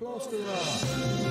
Plasterer.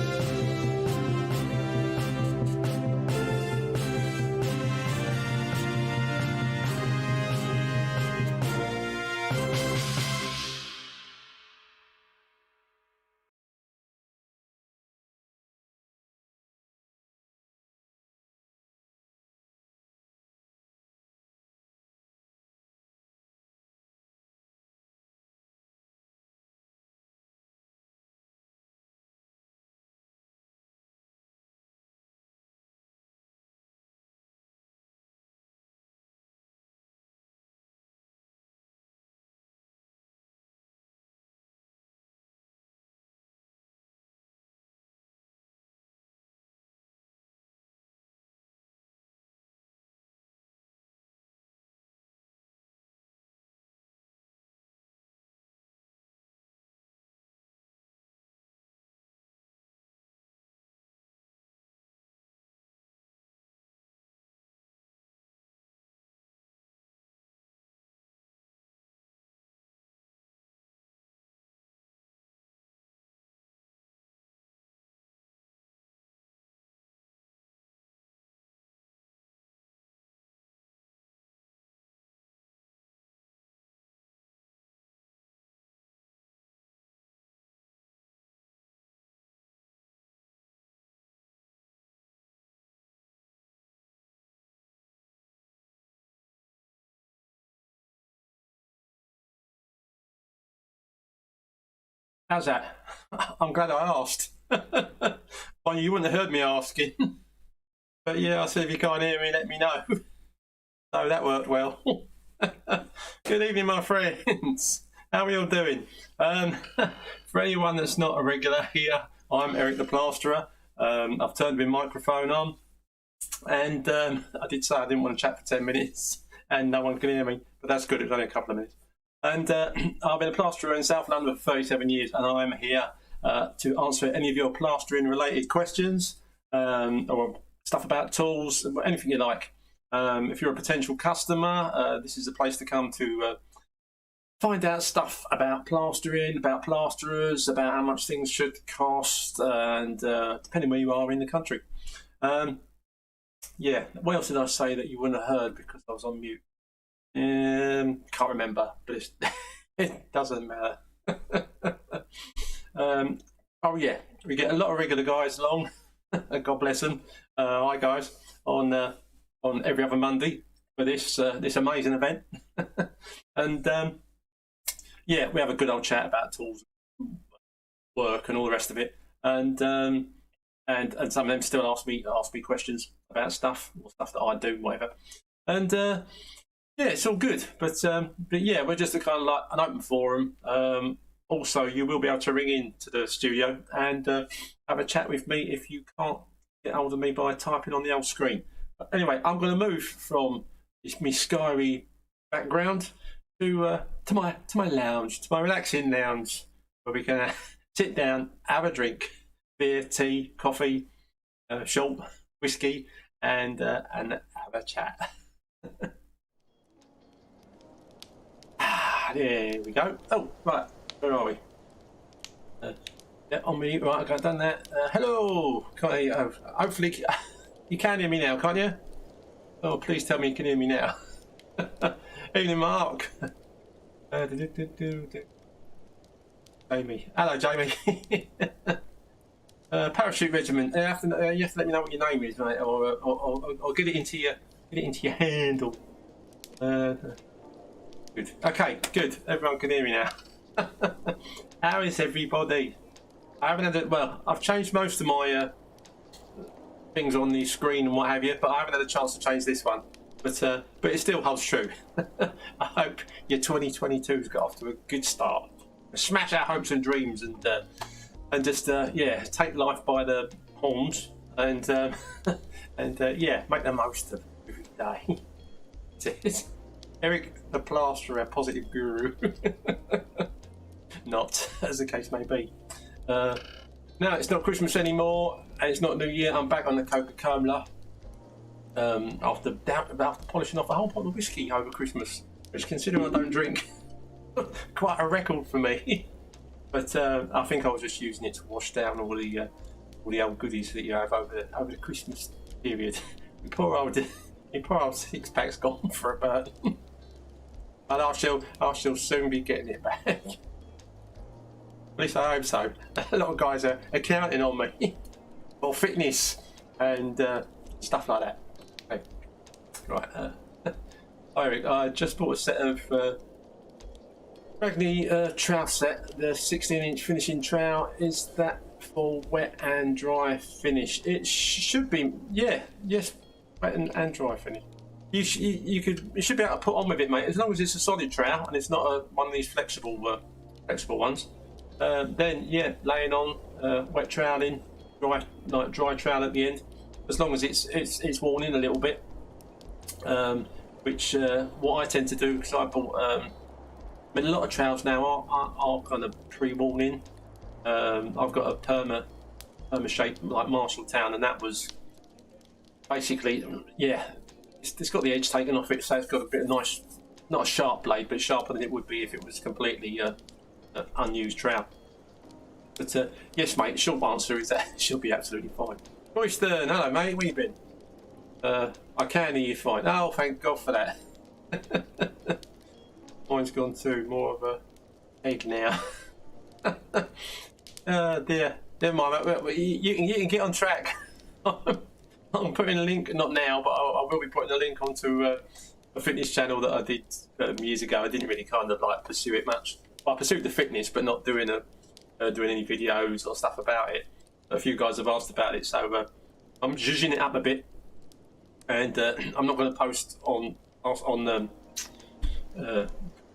How's that? I'm glad I asked. Well, you wouldn't have heard me asking. But yeah, I said if you can't hear me, let me know. So that worked well. Good evening, my friends. How are you all doing? For anyone that's not a regular here, I'm Eric the Plasterer. I've turned my microphone on. And I did say I didn't want to chat for 10 minutes. And no one can hear me. But that's good, it was only a couple of minutes. And I've been a plasterer in South London for 37 years, and I'm here to answer any of your plastering related questions or stuff about tools, anything you like. If you're a potential customer, this is a place to come to find out stuff about plastering, about plasterers, about how much things should cost, and depending where you are in the country. Yeah, what else did I say that you wouldn't have heard because I was on mute? Can't remember, but it doesn't matter. Oh yeah, we get a lot of regular guys along. God bless them. Hi guys, on every other Monday for this amazing event. And yeah, we have a good old chat about tools, work, and all the rest of it. And some of them still ask me questions about stuff or stuff that I do, whatever. And yeah, it's all good, but yeah, we're just a kind of like an open forum. Also, you will be able to ring in to the studio and have a chat with me if you can't get hold of me by typing on the old screen. But anyway, I'm going to move from this me skyry background to my lounge, to my relaxing lounge, where we can sit down, have a drink, beer, tea, coffee, short, whiskey, and have a chat. There we go. Oh, right. Where are we? Yeah, on me. Right, okay, I've done that. Hello. Hopefully, you can hear me now, can't you? Oh, please tell me you can hear me now. Evening, Mark. Jamie. Hello, Jamie. Parachute Regiment. You have to let me know what your name is, mate, or get it into your handle. Good. Okay, good. Everyone can hear me now. How is everybody? I haven't had I've changed most of my things on the screen and what have you, but I haven't had a chance to change this one. But it still holds true. I hope your 2022's got off to a good start. Smash our hopes and dreams and just yeah, take life by the horns and yeah, make the most of every day. Eric the Plasterer, positive guru. Not, as the case may be. Now it's not Christmas anymore, and it's not New Year. I'm back on the Coca-Cola after polishing off a whole pot of whiskey over Christmas, which, considering I don't drink, quite a record for me. But I think I was just using it to wash down all the old goodies that you have over the Christmas period. My poor old 6-pack's gone for a burn. And I shall soon be getting it back. At least I hope so. A lot of guys are counting on me for fitness and stuff like that. Okay. Right. Hi Eric, I just bought a set of Magni trowel set, the 16-inch finishing trowel. Is that for wet and dry finish? It should be, yes, wet and dry finish. You should be able to put on with it, mate, as long as it's a solid trowel and it's not one of these flexible ones. Then yeah, laying on wet troweling, dry trowel at the end, as long as it's worn in a little bit. Which what I tend to do, because I bought a lot of trowels now are kind of pre-worn in. I've got a perma shape like Marshalltown, and that was basically, yeah, it's got the edge taken off it, so it's got a bit of nice, not a sharp blade, but sharper than it would be if it was completely unused trowel. But yes, mate, short answer is that she'll be absolutely fine. Roy Stern, hello mate, where you been? I can hear you fine. Oh, thank God for that. Mine's gone too, more of a egg now. Dear, never mind. You can get on track. I'm putting a link, not now, but I will be putting a link onto a fitness channel that I did years ago. I didn't really kind of like pursue it much. I pursued the fitness, but not doing any videos or stuff about it. A few guys have asked about it, so I'm zhuzhing it up a bit. And I'm not going to post on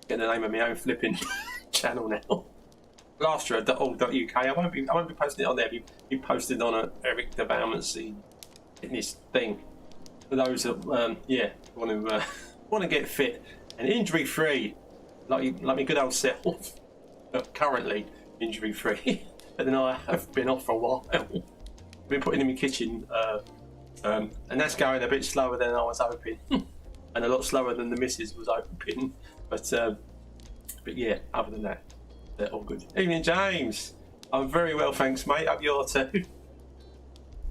get the name of my own flipping channel now. Plasterer.org.uk. I won't be posting it on there. Be posted on a Eric de Valmancy fitness thing for those that want to get fit and injury free, like my good old self. But currently injury free. But then I have been off for a while. I've been putting in my kitchen. And that's going a bit slower than I was hoping, and a lot slower than the missus was hoping. But yeah, other than that, they're all good. Evening, James. I'm very well, thanks, mate. Hope you're too.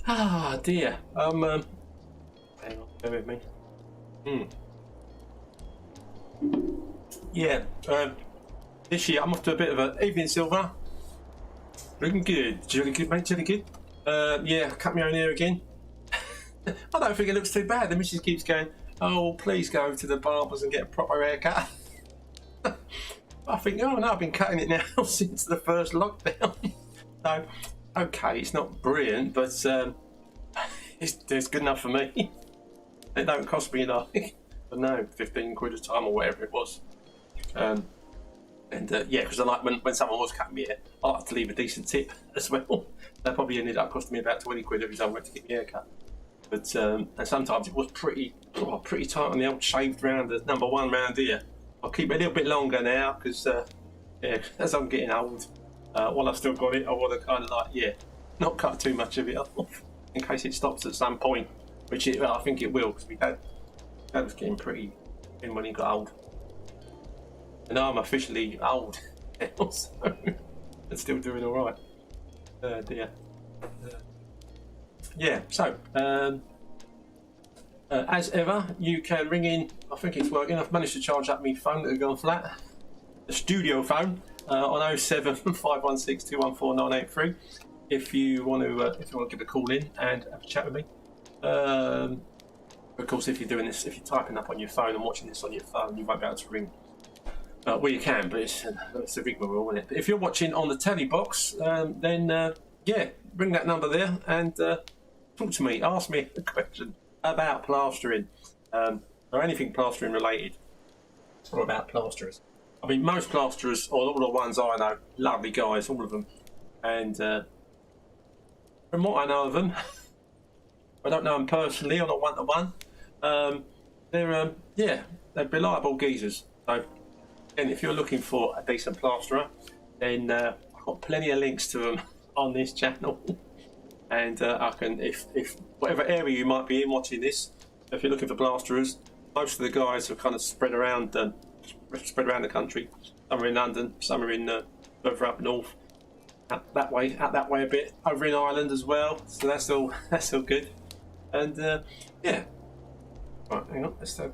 Ah, dear. Hang on, bear with me. Yeah. This year I'm off to a bit of an evening, Silver. Looking good. Jolly good, mate. Jolly good. Yeah, cut my own hair again. I don't think it looks too bad. The missus keeps going, oh, please go to the barbers and get a proper haircut. I think, oh no, I've been cutting it now since the first lockdown. So, okay, it's not brilliant, but it's good enough for me. It don't cost me like, I don't know, 15 quid a time or whatever it was. Yeah, because I like when someone was cutting me hair, I like to leave a decent tip as well. That probably ended up costing me about 20 quid every time I went to get my hair cut. But and sometimes it was pretty tight on the old shaved round, the number one round here. I'll keep it a little bit longer now because yeah, as I'm getting old, while I've still got it, I want to kind of like not cut too much of it off in case it stops at some point, which I think it will, because my dad was getting pretty thin when he got old, and I'm officially old now, so I'm still doing all right. Dear. Yeah, so as ever, you can ring in. I think it's working. I've managed to charge up my phone that had gone flat, the studio phone, on 07516 214 983. If you want to give a call in and have a chat with me. Of course, if you're doing this, if you're typing up on your phone and watching this on your phone, you won't be able to ring. Well, you can, but it's a rigmarole, isn't it? But if you're watching on the telly box, then yeah, ring that number there and talk to me. Ask me a question about plastering, or anything plastering related, or about plasterers. I mean, most plasterers, or all the ones I know, lovely guys, all of them. And from what I know of them, I don't know them personally, or not one-to-one. They're reliable geezers. So, and if you're looking for a decent plasterer, then I've got plenty of links to them on this channel. And I can, if whatever area you might be in watching this, if you're looking for plasterers, most of the guys are kind of spread around the country. Some are in London, some are in further up north, out that way a bit, over in Ireland as well. So that's all good. And yeah, right, hang on, let's go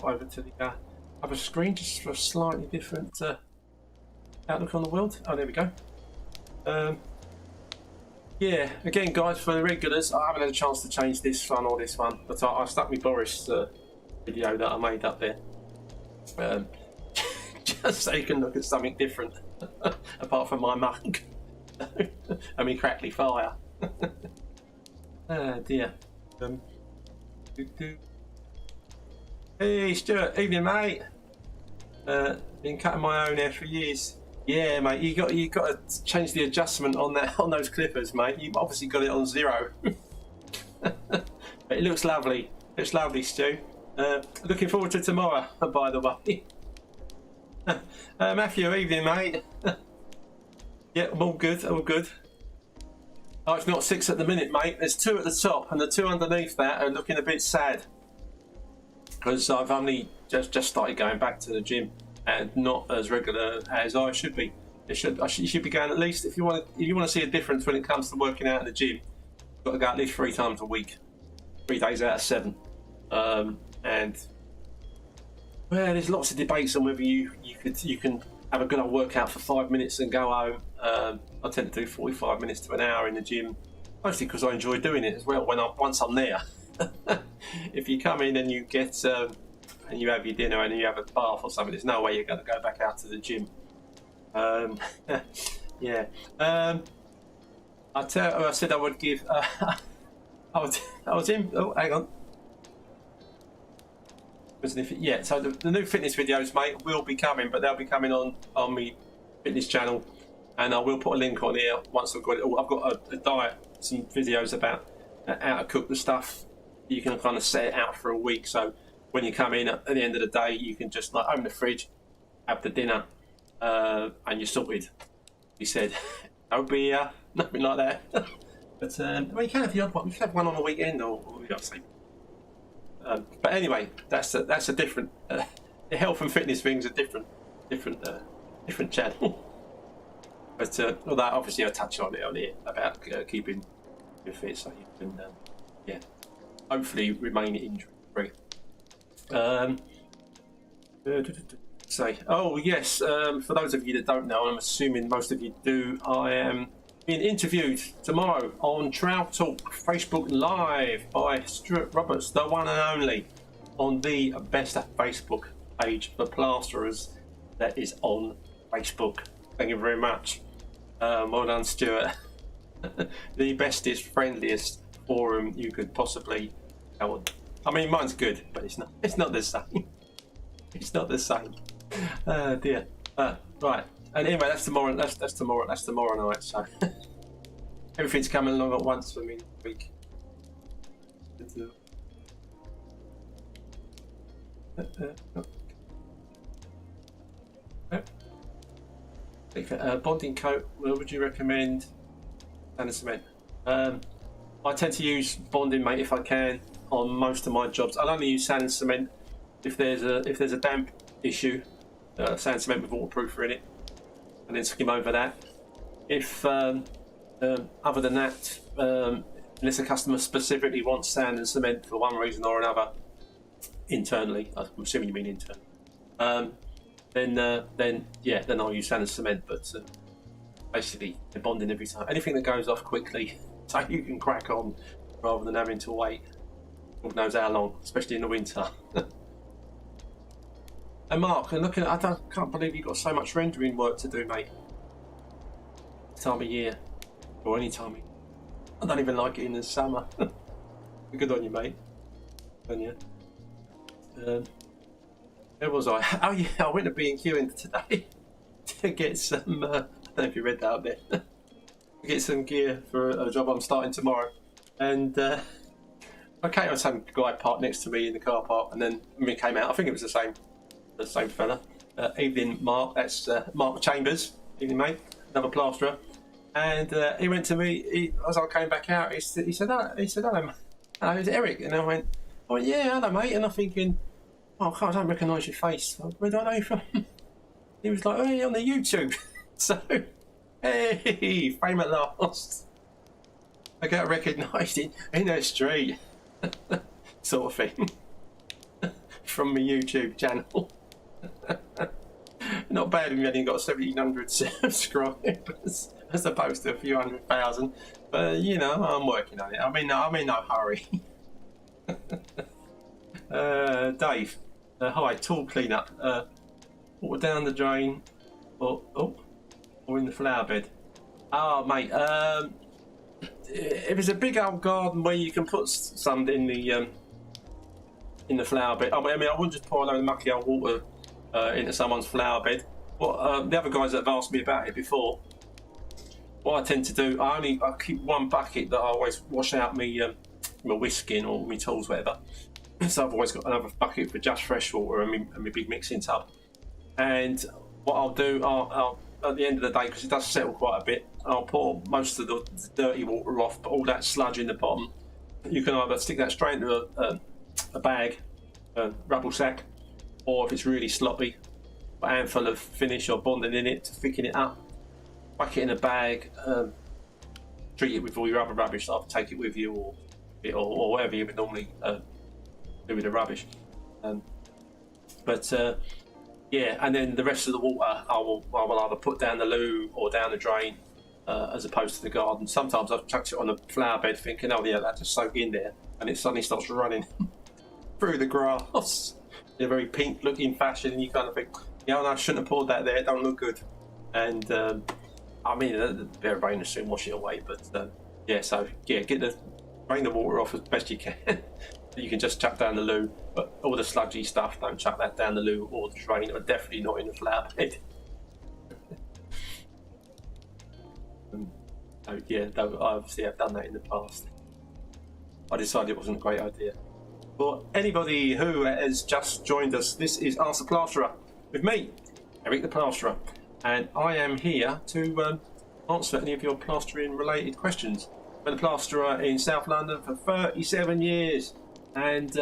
over to the other screen just for a slightly different outlook on the world. Oh, there we go. Yeah, again, guys, for the regulars, I haven't had a chance to change this one or this one, but I stuck with Boris' video that I made up there, just so you can look at something different, apart from my mug and me crackly fire. Oh dear. Hey Stuart, evening mate. Been cutting my own hair for years. Yeah, mate, you got to change the adjustment on those clippers, mate. You've obviously got it on 0. But it looks lovely. It's lovely, Stu. Looking forward to tomorrow, by the way. Matthew, evening, mate. Yeah, all good, all good. Oh, it's not 6 at the minute, mate. There's 2 at the top, and the 2 underneath that are looking a bit sad because I've only just started going back to the gym. And not as regular as I should be. You should be going at least, if you want to see a difference when it comes to working out in the gym, you've got to go at least 3 times a week, 3 days out of 7. And well, there's lots of debates on whether you can have a good old workout for 5 minutes and go home. I tend to do 45 minutes to an hour in the gym, mostly because I enjoy doing it as well. Once I'm there, if you come in and you get and you have your dinner and you have a bath or something, there's no way you're going to go back out to the gym. Yeah. I said I would give. I was in. Oh, hang on. Yeah. So the new fitness videos, mate, will be coming, but they'll be coming on my fitness channel, and I will put a link on here once I've got it all. I've got a diet, some videos about how to cook the stuff. You can kind of set it out for a week, so when you come in at the end of the day, you can just like open the fridge, have the dinner, and you're sorted. He said, no beer, nothing like that. But well, you can have the odd one. You can have one on a weekend, or you know, say. But anyway, that's a different. The health and fitness things are different channel. But although obviously I touch on it on here about keeping you fit, so you can yeah, hopefully remain injury free. Oh yes, for those of you that don't know, I'm assuming most of you do, I am being interviewed tomorrow on Trout Talk Facebook Live by Stuart Roberts, the one and only, on the best Facebook page for plasterers that is on Facebook. Thank you very much. Well done, Stuart. The bestest, friendliest forum you could possibly go on. I mean, mine's good, but it's not the same. It's not the same. Oh dear. Right. And anyway, that's tomorrow. That's tomorrow night. So everything's coming along at once for me this week. Bonding coat. Where would you recommend? Sand and cement. I tend to use bonding, mate, if I can, on most of my jobs. I'll only use sand and cement if there's a damp issue. Sand and cement with waterproofer in it, and then skim over that. If other than that, unless a customer specifically wants sand and cement for one reason or another, internally, I'm assuming you mean internally, then I'll use sand and cement. But basically, they're bonding every time. Anything that goes off quickly, so you can crack on rather than having to wait. God knows how long, especially in the winter. And Mark, and looking at, can't believe you've got so much rendering work to do, mate. This time of year, or any time of year. I don't even like it in the summer. Good on you, mate. On you. Where was I? Oh yeah, I went to B&Q today to get some. I don't know if you read that up there. To get some gear for a job I'm starting tomorrow, and okay, I was some guy parked next to me in the car park, and then when we came out, I think it was the same fella. Evening, Mark. That's Mark Chambers. Evening, mate. Another plasterer. And he went to me as I came back out. He said, hello, mate. It's Eric. And I went, yeah, hello, mate. And I'm thinking, I don't recognise your face. Where do I know you from? He was like, oh, you're on the YouTube. So, hey, fame at last. I got recognised in the street, sort of thing, from my YouTube channel. Not bad when you only got 1,700 subscribers, as opposed to a few 100,000. But you know, I'm working on it. I'm in no hurry. Dave, hi. Tool cleanup. Water down the drain, or in the flower bed. Oh, mate. If it's a big old garden where you can put some in the flower bed, I mean, I wouldn't just pour a load of mucky old water into someone's flower bed. What the other guys that have asked me about it before, what I tend to do, I keep one bucket that I always wash out my whisking or my tools, whatever. So I've always got another bucket for just fresh water and my big mixing tub. And what I'll do, I'll at the end of the day, because it does settle quite a bit, I'll pour most of the dirty water off, but all that sludge in the bottom, you can either stick that straight into a bag, a rubble sack, or if it's really sloppy, a handful of finish or bonding in it to thicken it up, whack it in a bag, treat it with all your other rubbish, either take it with you or whatever you would normally do with the rubbish. Yeah, and then the rest of the water I will either put down the loo or down the drain, as opposed to the garden. Sometimes I've chucked it on a flower bed thinking, oh yeah, that just soak in there, and it suddenly starts running through the grass in a very pink looking fashion, and you kind of think, yeah, no, I shouldn't have poured that there, it don't look good. And I mean, a bit of rain will soon wash it away, but yeah, so yeah, drain the water off as best you can. You can just chuck down the loo, but all the sludgy stuff, don't chuck that down the loo or the drain, or definitely not in the flower bed. So yeah, though obviously I've done that in the past. I decided it wasn't a great idea. For anybody who has just joined us, this is Ask the Plasterer with me, Eric the Plasterer, and I am here to answer any of your plastering related questions. I've been a plasterer in South London for 37 years. And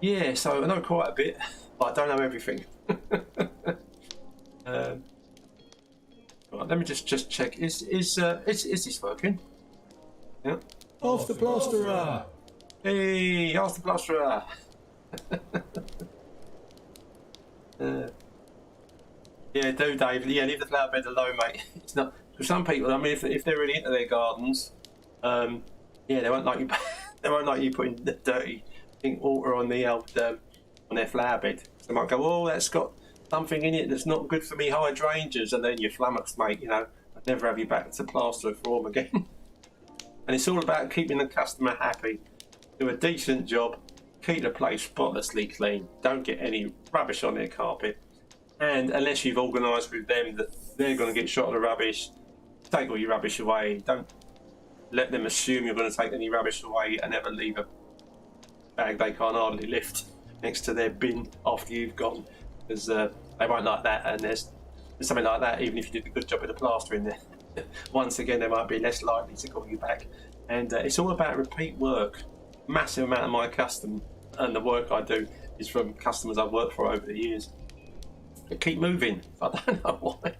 yeah, so I know quite a bit, but I don't know everything. Right, let me just check. Is this working? Yeah. Ask the Plasterer. Hey, ask the Plasterer. Yeah, do Dave. Yeah, leave the flower bed alone, mate. It's not for some people. I mean, if they're really into their gardens, yeah, they won't like you. They won't like you putting the dirty water on the old on their flower bed. They might go, oh, that's got something in it that's not good for me hydrangeas, and then you're flummoxed, mate. You know, I'd never have you back to plaster for them again. And it's all about keeping the customer happy. Do a decent job, keep the place spotlessly clean. Don't get any rubbish on their carpet. And unless you've organised with them that they're going to get shot of the rubbish, take all your rubbish away. Don't let them assume you're going to take any rubbish away and ever leave a bag they can't hardly lift next to their bin after you've gone, because they won't like that. And there's something like that, even if you did a good job with the plastering there. Once again, they might be less likely to call you back. And it's all about repeat work. Massive amount of my custom and the work I do is from customers I've worked for over the years. But keep moving. I don't know why.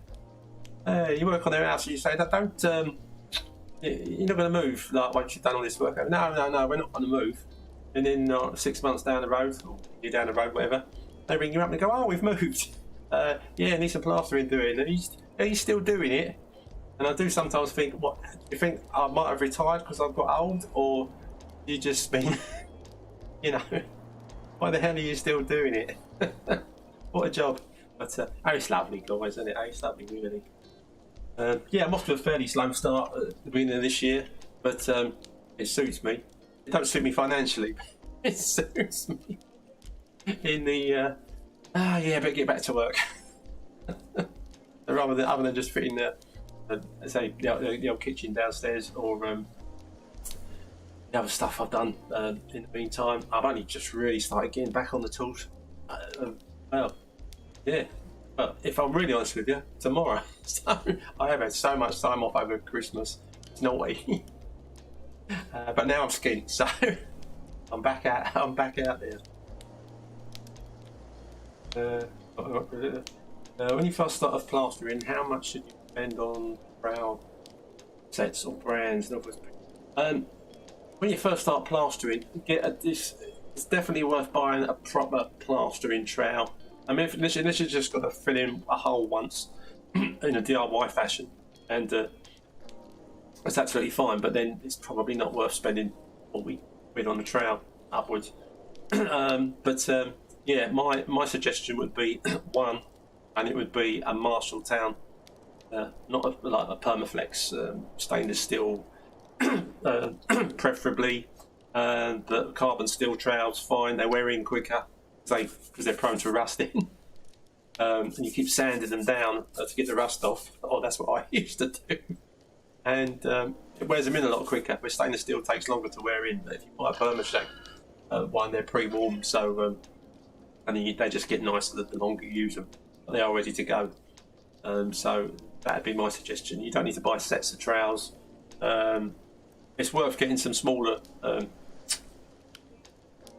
You work on their house and you say, don't. You're not going to move like once you've done all this work. No, we're not going to move. And then 6 months down the road, or you're down the road, whatever, they ring you up and they go, oh, we've moved. Yeah, need some plastering doing. Are you still doing it? And I do sometimes think, what, do you think I might have retired because I've got old, or you just been, you know, why the hell are you still doing it? What a job. But it's lovely, guys, isn't it? It's lovely, really. Yeah, I'm off to a fairly slow start at the beginning of this year, but it suits me. It don't suit me financially, but it suits me in the yeah, but get back to work. Rather than just fitting the old kitchen downstairs, or the other stuff I've done in the meantime. I've only just really started getting back on the tools. Well, yeah. But if I'm really honest with you, tomorrow. So I have had so much time off over Christmas. It's naughty. But now I'm skint, so I'm back out there. When you first start off plastering, how much should you depend on trowel sets or brands. When you first start plastering, this. It's definitely worth buying a proper plastering trowel. I mean, unless you've just got to fill in a hole once in a DIY fashion, and that's absolutely fine. But then it's probably not worth spending £40 on the trowel upwards. Yeah, my suggestion would be one, and it would be a Marshalltown, not like a Permaflex stainless steel, preferably. But carbon steel trowels fine. They wear in quicker because they're prone to rusting. And you keep sanding them down to get the rust off. Oh, that's what I used to do. And it wears them in a lot quicker. But stainless steel takes longer to wear in. But if you buy a Permaflex one, they're pre-warmed, so and they just get nicer the longer you use them. But they are ready to go. So that'd be my suggestion. You don't need to buy sets of trowels. It's worth getting some smaller,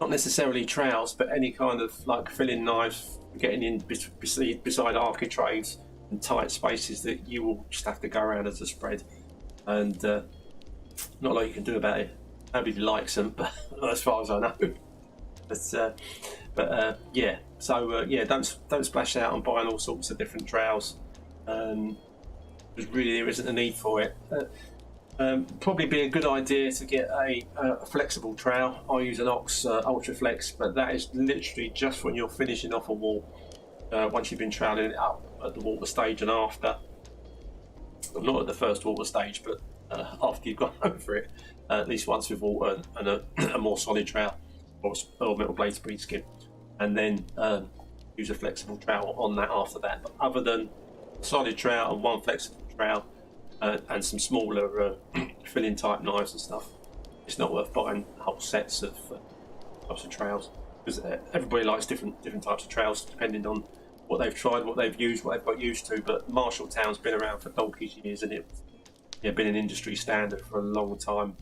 not necessarily trowels, but any kind of like filling knives, getting in beside architraves and tight spaces that you will just have to go around as a spread, and not a lot you can do about it. Nobody likes them, but as far as I know. Yeah. So yeah, don't splash out on buying all sorts of different trowels. Because really there isn't a need for it. Probably be a good idea to get a flexible trowel. I use an Ox Ultra Flex, but that is literally just when you're finishing off a wall. Once you've been troweling it up at the water stage and after. Well, not at the first water stage, but after you've gone over it, at least once with water and a more solid trowel or metal blade speed skin, and then use a flexible trowel on that after that. But other than solid trowel and one flexible trowel, and some smaller filling type knives and stuff, it's not worth buying whole sets of types of trowels, because everybody likes different types of trowels depending on what they've tried, what they've used, what they've got used to. But Marshalltown's been around for donkey's years, and it's been an industry standard for a long time,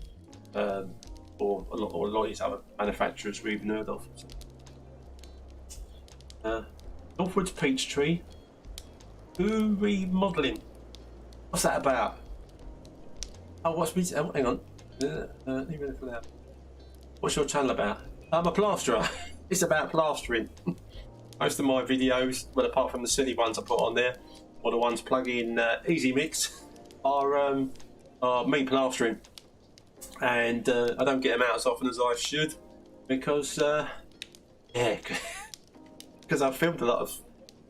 or a lot of these other manufacturers we've even heard of. Northwoods Peachtree, who remodelling? What's that about? Oh, hang on. What's your channel about? I'm a plasterer. It's about plastering. Most of my videos, well, apart from the silly ones I put on there, or the ones plugging Easy Mix, are me plastering. And I don't get them out as often as I should, because because I've filmed a lot of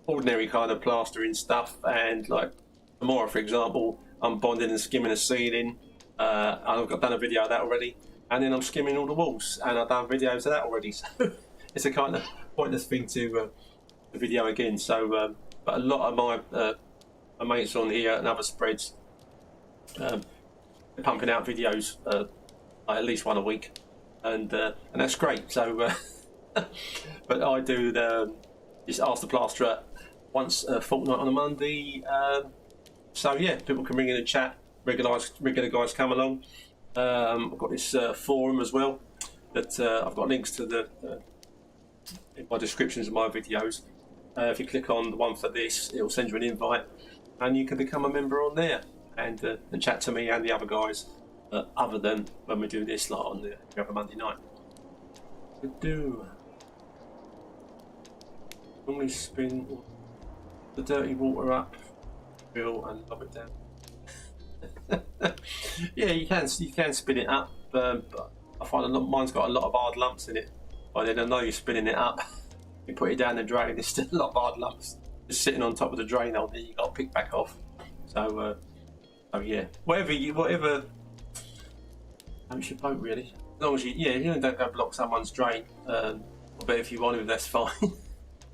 ordinary kind of plastering stuff, and like tomorrow, for example, I'm bonding and skimming a ceiling. I've done a video of that already, and then I'm skimming all the walls, and I've done videos of that already. So it's a kind of pointless thing to video again. So, but a lot of my mates on here and other spreads, they're pumping out videos like at least one a week, and that's great. So, but I do just Ask the Plasterer once a fortnight on a Monday. So yeah, people can ring in and chat. Regular guys come along. I've got this forum as well that I've got links to in my descriptions of my videos. If you click on the one for this, it'll send you an invite, and you can become a member on there and chat to me and the other guys. Other than when we do this like on the other Monday night. We do normally spin the dirty water up, fill and lob it down. Yeah, you can spin it up, but I find mine's got a lot of hard lumps in it. By then I know you're spinning it up. You put it down the drain, there's still a lot of hard lumps just sitting on top of the drain hole that you got to pick back off. So, yeah, whatever. It's your boat really. As long as you don't go block someone's drain. But if you want to, that's fine.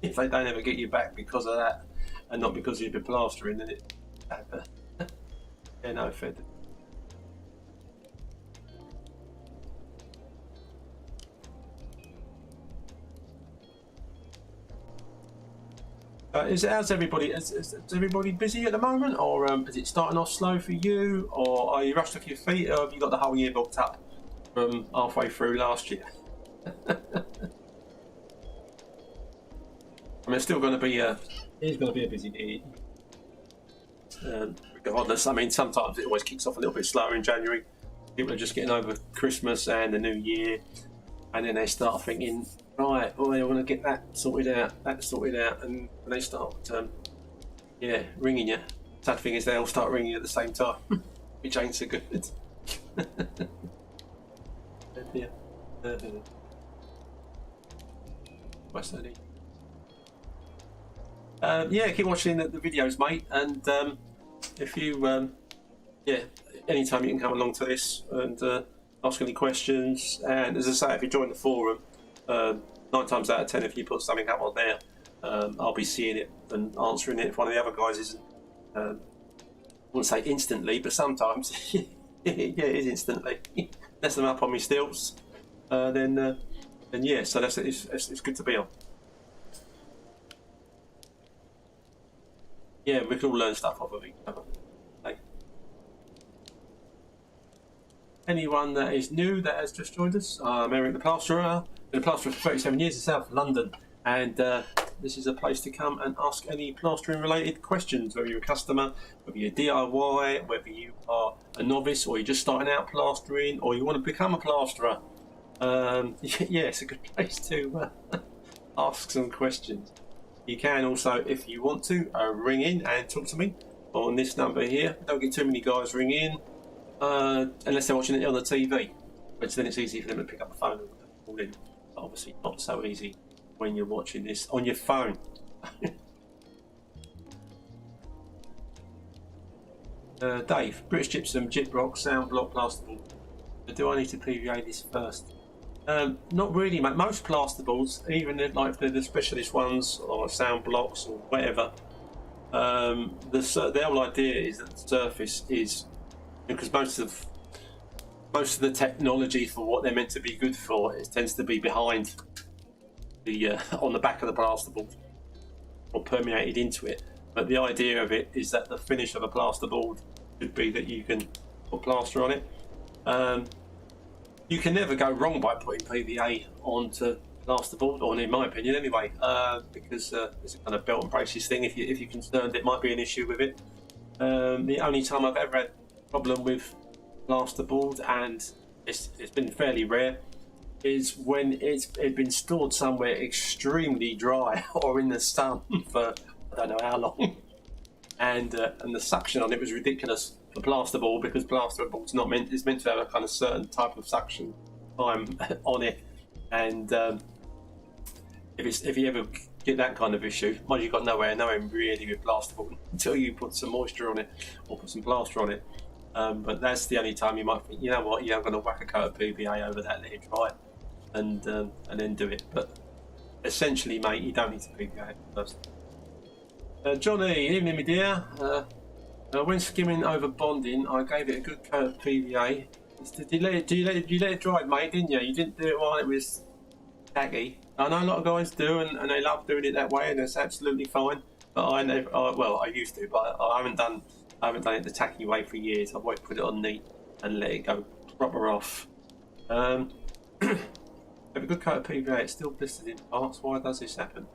If they don't ever get you back because of that, and not because you've been plastering, then it. Yeah, no fair. How's everybody? Is everybody busy at the moment, or is it starting off slow for you, or are you rushed off your feet, or have you got the whole year booked up from halfway through last year? I mean, it's still going to be it's going to be a busy year, regardless, I mean, sometimes it always kicks off a little bit slower in January. People are just getting over Christmas and the New Year, and then they start thinking, right, well, I want to get that sorted out, and they start, ringing you. Sad thing is they all start ringing at the same time, which ain't so good. Keep watching the videos, mate, and if you, anytime you can come along to this and ask any questions, and as I say, if you join the forum, 9 times out of 10, if you put something up on there, I'll be seeing it and answering it if one of the other guys isn't. I wouldn't say instantly, but sometimes, yeah, it is instantly. Unless I'm up on my stilts, then yeah, so it's good to be on. Yeah, we can all learn stuff off of each other. Like, anyone that is new that has just joined us, I'm Eric the Plasterer. Been a plasterer for 37 years in South London, and this is a place to come and ask any plastering related questions, whether you're a customer, whether you're DIY, whether you are a novice or you're just starting out plastering, or you want to become a plasterer. Yeah, it's a good place to ask some questions. You can also, if you want to, ring in and talk to me on this number here. Don't get too many guys ring in unless they're watching it on the TV, which then it's easy for them to pick up the phone and call in. But obviously not so easy when you're watching this on your phone. Dave, British Gypsum, Gyprock, Sound Block, Plasterboard. Do I need to PVA this first? Not really, mate. Most plasterboards, even if the specialist ones or sound blocks or whatever, the whole idea is that the surface is, because most of the technology for what they're meant to be good for, it tends to be behind the on the back of the plasterboard or permeated into it. But the idea of it is that the finish of a plasterboard should be that you can put plaster on it. You can never go wrong by putting PVA onto plasterboard, or in my opinion anyway, because it's a kind of belt and braces thing. If you're concerned it might be an issue with it. The only time I've ever had a problem with plasterboard, and it's been fairly rare, is when it's been stored somewhere extremely dry or in the sun for I don't know how long, and the suction on it was ridiculous for plasterboard, because plasterboard's is meant to have a kind of certain type of suction time on it, and if you ever get that kind of issue, mind you've got nowhere really with plasterboard until you put some moisture on it or put some plaster on it. But that's the only time you might think, you know what, yeah, I'm going to whack a coat of PVA over that, let it dry, and then do it. But essentially, mate, you don't need to PVA it first. Johnny, evening, my dear. When skimming over bonding, I gave it a good coat of PVA. You let it dry, mate, didn't you? You didn't do it while it was tacky. I know a lot of guys do, and they love doing it that way, and it's absolutely fine. But I used to, but I haven't done it the tacky way for years. I've always put it on neat and let it go proper off. Have a good coat of PVA. It's still blistered in parts. Why does this happen?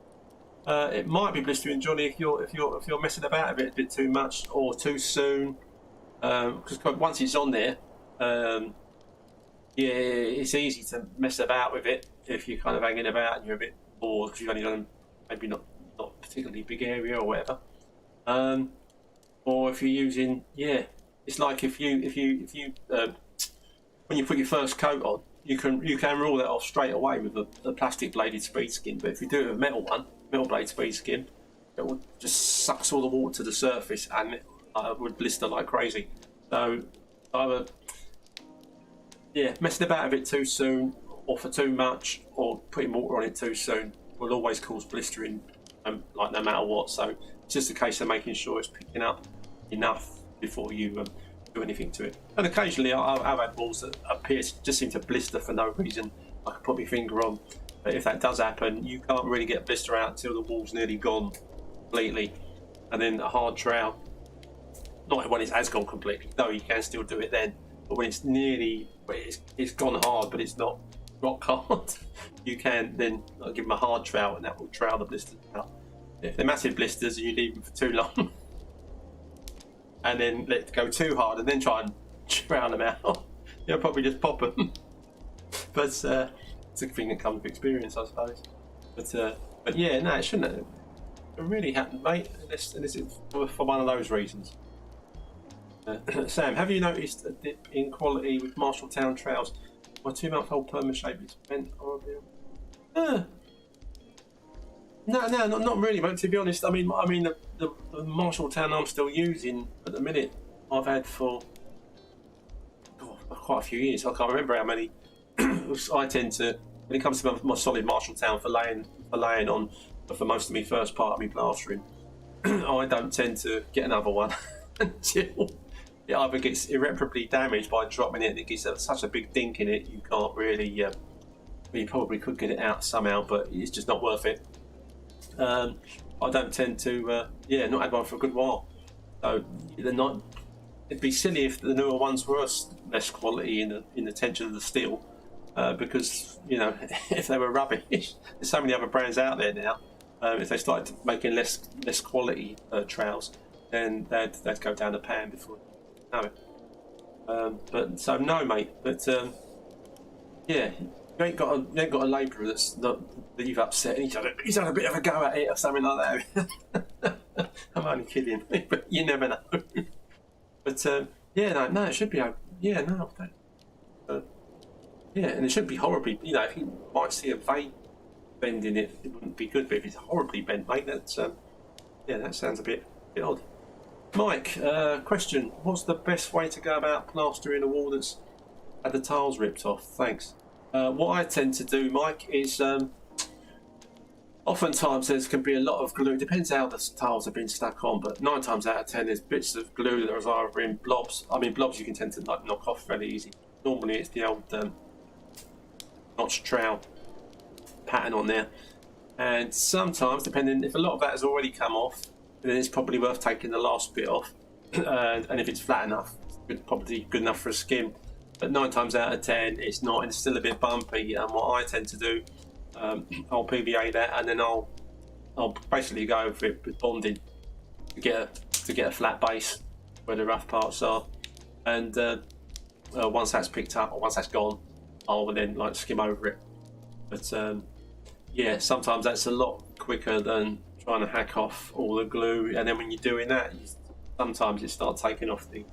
It might be blistering, Johnny, if you're messing about a bit too much or too soon. Because once it's on there, yeah, it's easy to mess about with it if you're kind of hanging about and you're a bit bored because you've only done maybe not particularly big area or whatever. Or if you're using, yeah, it's like if you when you put your first coat on, you can rule that off straight away with a plastic bladed speed skin. But if you do it with a metal blade speed skin, it will just sucks all the water to the surface and it would blister like crazy. So either messing about a bit too soon or for too much, or putting water on it too soon will always cause blistering, like no matter what. So it's just a case of making sure it's picking up enough before you do anything to it. And occasionally I've had balls that just seem to blister for no reason. I can put my finger on, but if that does happen, you can't really get blister out until the wall's nearly gone completely, and then a hard trowel. Not when it has gone completely, no, you can still do it then. But when it's nearly, it's gone hard, but it's not rock hard, you can then give them a hard trowel, and that will trowel the blisters out. If they're massive blisters and you leave them for too long, and then let it go too hard, and then try and drown them out. You'll probably just pop them. But it's a thing that comes with experience, I suppose. But yeah, no, it shouldn't have. It really happened, mate. Unless it's for one of those reasons. Sam, have you noticed a dip in quality with Marshalltown trowels? My 2-month-old perma shape is bent horribly. No, not really, mate. To be honest, I mean, the Marshalltown I'm still using at the minute, I've had for quite a few years. I can't remember how many. I tend to, when it comes to my solid Marshalltown for laying on, for most of my first part of my plastering, I don't tend to get another one until it either gets irreparably damaged by dropping it and it gets such a big dink in it you can't really. You probably could get it out somehow, but it's just not worth it. I don't tend to, not had one for a good while. So they're not. It'd be silly if the newer ones were less quality in the tension of the steel, because if they were rubbish, there's so many other brands out there now. If they started making less quality trowels, then they'd go down the pan before you know it. But so no, mate. But yeah. You ain't got a labourer that you've upset. And he's had a bit of a go at it or something like that. I'm only kidding, but you never know. But no, it should be. Yeah, no, yeah, and it shouldn't be horribly. If you might see a vein bend in it, it wouldn't be good. But if it's horribly bent, mate, that sounds a bit odd. Mike, question: what's the best way to go about plastering a wall that's had the tiles ripped off? Thanks. What I tend to do, Mike, is oftentimes there can be a lot of glue. It depends how the tiles have been stuck on, but 9 times out of 10 there's bits of glue that are either in blobs. I mean, blobs you can tend to knock off fairly easy. Normally it's the old notch trowel pattern on there, and sometimes, depending if a lot of that has already come off, then it's probably worth taking the last bit off. And if it's flat enough, it's probably good enough for a skim. But 9 times out of 10, it's not, and it's still a bit bumpy. And what I tend to do, I'll PVA that, and then I'll basically go over it with bonding to get a flat base where the rough parts are. And once that's picked up, or once that's gone, I'll then skim over it. But yeah, sometimes that's a lot quicker than trying to hack off all the glue. And then when you're doing that, sometimes it starts taking off the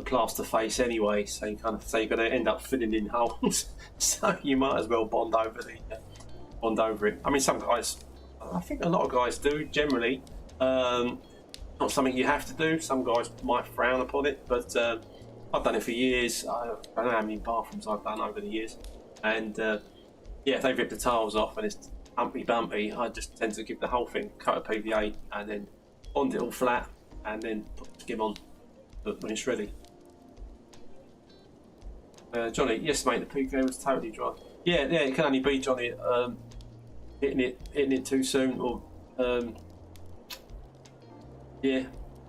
plaster face anyway, so you're going to end up filling in holes. So you might as well bond over it. I mean, some guys, I think a lot of guys do generally. Not something you have to do. Some guys might frown upon it, but I've done it for years. I don't know how many bathrooms I've done over the years, and if they rip the tiles off and it's bumpy, I just tend to give the whole thing cut of PVA and then bond it all flat, and then put the skim on when it's ready. Johnny, yes mate, the PVA was totally dry. Yeah, it can only be, Johnny, hitting it too soon, or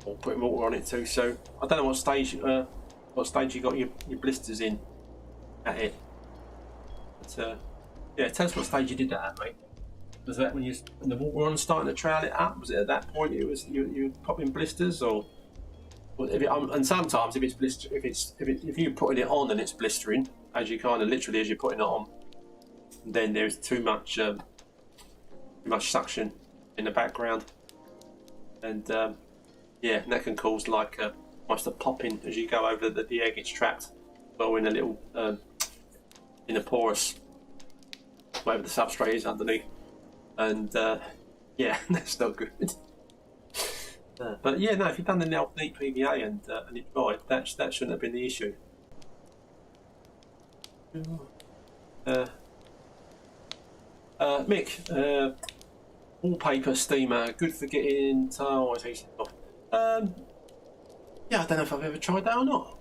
or putting water on it too soon. I don't know what stage you got your blisters in at it. But tell us what stage you did that at, mate. Was that when the water on starting to trowel it up? Was it at that point you were popping blisters, or? And sometimes if you're putting it on and it's blistering, as you literally as you're putting it on, then there's too much suction in the background, and that can cause almost a popping as you go over. The air gets trapped well in a little in a porous, whatever the substrate is underneath, and that's not good. But yeah, no, if you've done the neat PVA and it dried, that shouldn't have been the issue. Mick, wallpaper steamer, good for getting tile adhesive off. I don't know if I've ever tried that or not.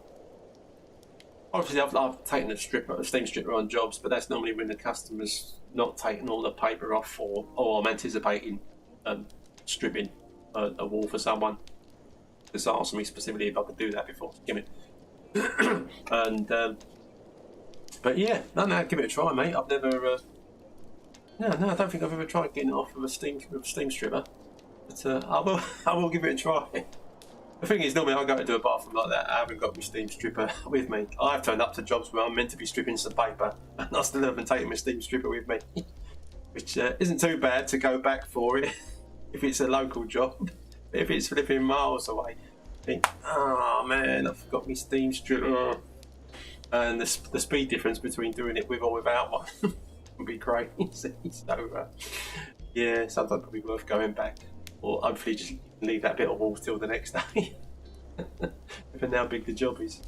Obviously, I've taken a steam stripper on jobs, but that's normally when the customer's not taking all the paper off, or I'm anticipating stripping a wall for someone. Just asked me specifically if I could do that before skimming. And but yeah, no, give it a try, mate. I've never. I don't think I've ever tried getting it off with a steam stripper. But I will give it a try. The thing is, normally I go to do a bathroom like that. I haven't got my steam stripper with me. I've turned up to jobs where I'm meant to be stripping some paper, and I still haven't taken my steam stripper with me, which isn't too bad to go back for it if it's a local job. But if it's flipping miles away, I think, oh man, I forgot my steam stripper. And the speed difference between doing it with or without one would be crazy. So yeah, sometimes it'd be worth going back, or hopefully just leave that bit of wall till the next day. Depending how big the job is.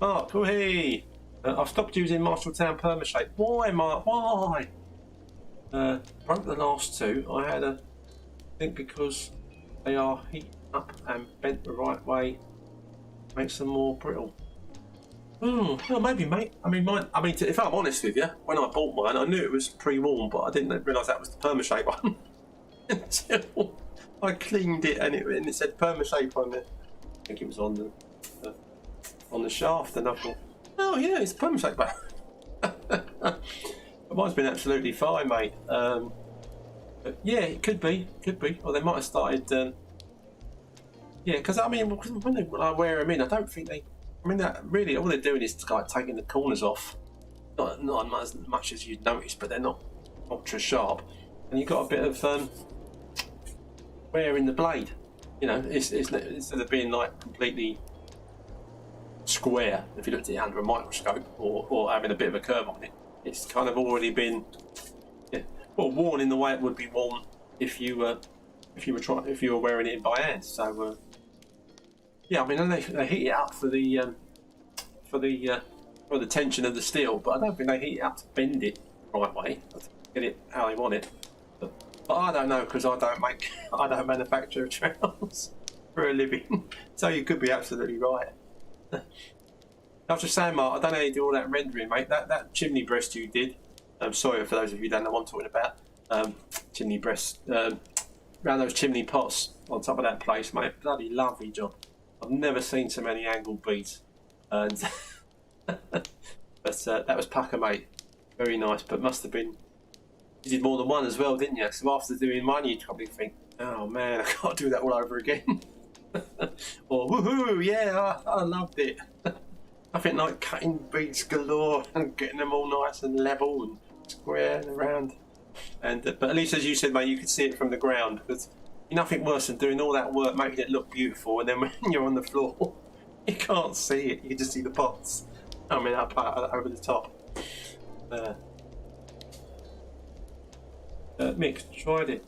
Mark, oh hey! I've stopped using Marshalltown Permashape. Why, Mark? Why? Broke the last two. I had I think because they are heated up and bent the right way, makes them more brittle. Well, maybe, mate. I mean, if I'm honest with you, when I bought mine, I knew it was pre-worn, but I didn't realise that was the Permashape one until I cleaned it and it said Permashape on it. I think it was on the shaft, and I thought, oh yeah, it's Permashape. But mine's been absolutely fine, mate. But yeah, it could be, or they might have started. Yeah, because I mean, when I wear them in, I don't think they. I mean, that really all they're doing is like taking the corners off. Not as much as you'd notice, but they're not ultra sharp, and you've got a bit of wear in the blade. You know, it's instead of being like completely square, if you looked at it under a microscope, or having a bit of a curve on it, it's kind of already been worn in the way it would be worn if you were wearing it in by hand. So yeah, I mean, they heat it up for the tension of the steel, but I don't think they heat it up to bend it the right way, to get it how they want it. But I don't know, because I don't manufacture trowels for a living. So you could be absolutely right. I was just saying, Mark, I don't know how you do all that rendering, mate. That chimney breast you did. I'm sorry for those of you who don't know what I'm talking about. Chimney breast, around those chimney pots on top of that place, mate. Bloody lovely job. I've never seen so many angled beads. And but that was pucker, mate. Very nice, but must have been. You did more than one as well, didn't you? So after doing one, you'd probably think, oh man, I can't do that all over again. Or woohoo, yeah, I loved it. I think like cutting beads galore and getting them all nice and level and square and round. And but at least, as you said, mate, you could see it from the ground. Because nothing worse than doing all that work, making it look beautiful, and then when you're on the floor, you can't see it. You just see the pots coming up over the top. Mick tried it.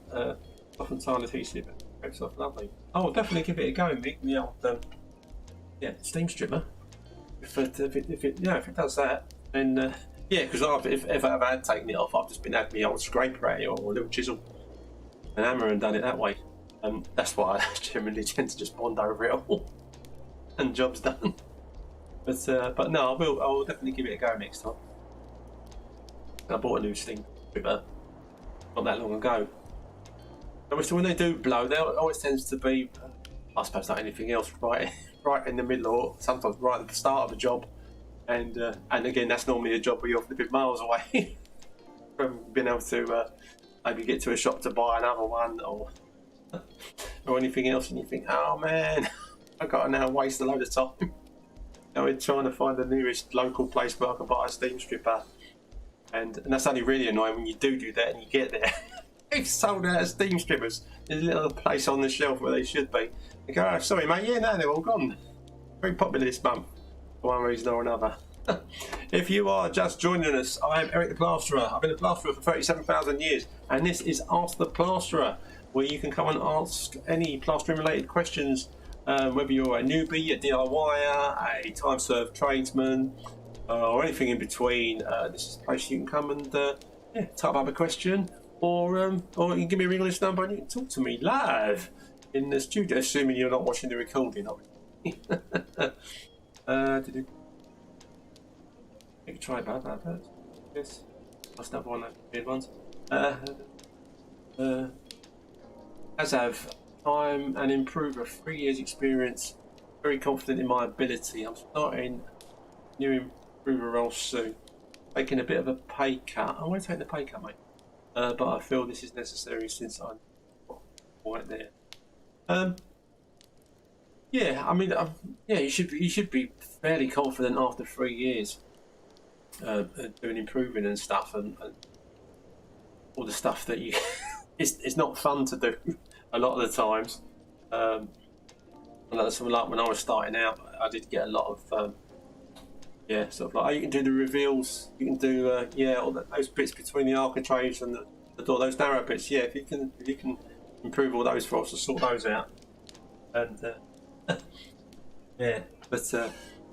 Often time adhesive. It's off lovely. Oh, I'll definitely give it a go, Mick. The old steam stripper. If it does that, then yeah, because if I've had taken it off, I've just been had my old scraper at it or a little chisel and hammer and done it that way. That's why I generally tend to just bond over it all and job's done. But no, I will definitely give it a go next time. I bought a new steam stripper not that long ago. Obviously, when they do blow, there always tends to be, I suppose, like anything else, right in the middle, or sometimes right at the start of a job. And again, that's normally a job where you're flipping miles away from being able to maybe get to a shop to buy another one or anything else, and you think, oh man, I've got to now waste a load of time. Now we're trying to find the nearest local place where I can buy a steam stripper, and that's only really annoying when you do that and you get there. They've sold out of steam strippers. There's a little place on the shelf where they should be. You go, oh, sorry mate, yeah, no, they're all gone. Very popular this month, for one reason or another. If you are just joining us, I am Eric the Plasterer. I've been a plasterer for 37,000 years, and this is Ask the Plasterer, where you can come and ask any plastering related questions, whether you're a newbie, a DIYer, a time-served tradesman, or anything in between. This is a place you can come and type up a question, or you can give me a ring on this number and you can talk to me live in the studio, assuming you're not watching the recording, obviously. Try that. Yes, that's another one of the weird ones. As have I'm an improver, 3 years experience, very confident in my ability. I'm starting new improver role soon. Taking a bit of a pay cut. I won't take the pay cut, mate. But I feel this is necessary since I'm right there. Yeah, I mean, yeah, you should be fairly confident after 3 years doing improving and stuff, and all the stuff that you. It's not fun to do a lot of the times. And that's like when I was starting out, I did get a lot of yeah, sort of like, oh, you can do the reveals, you can do yeah, all those bits between the architraves and the door, those narrow bits. Yeah, if you can improve all those for us, to sort those out, and yeah, but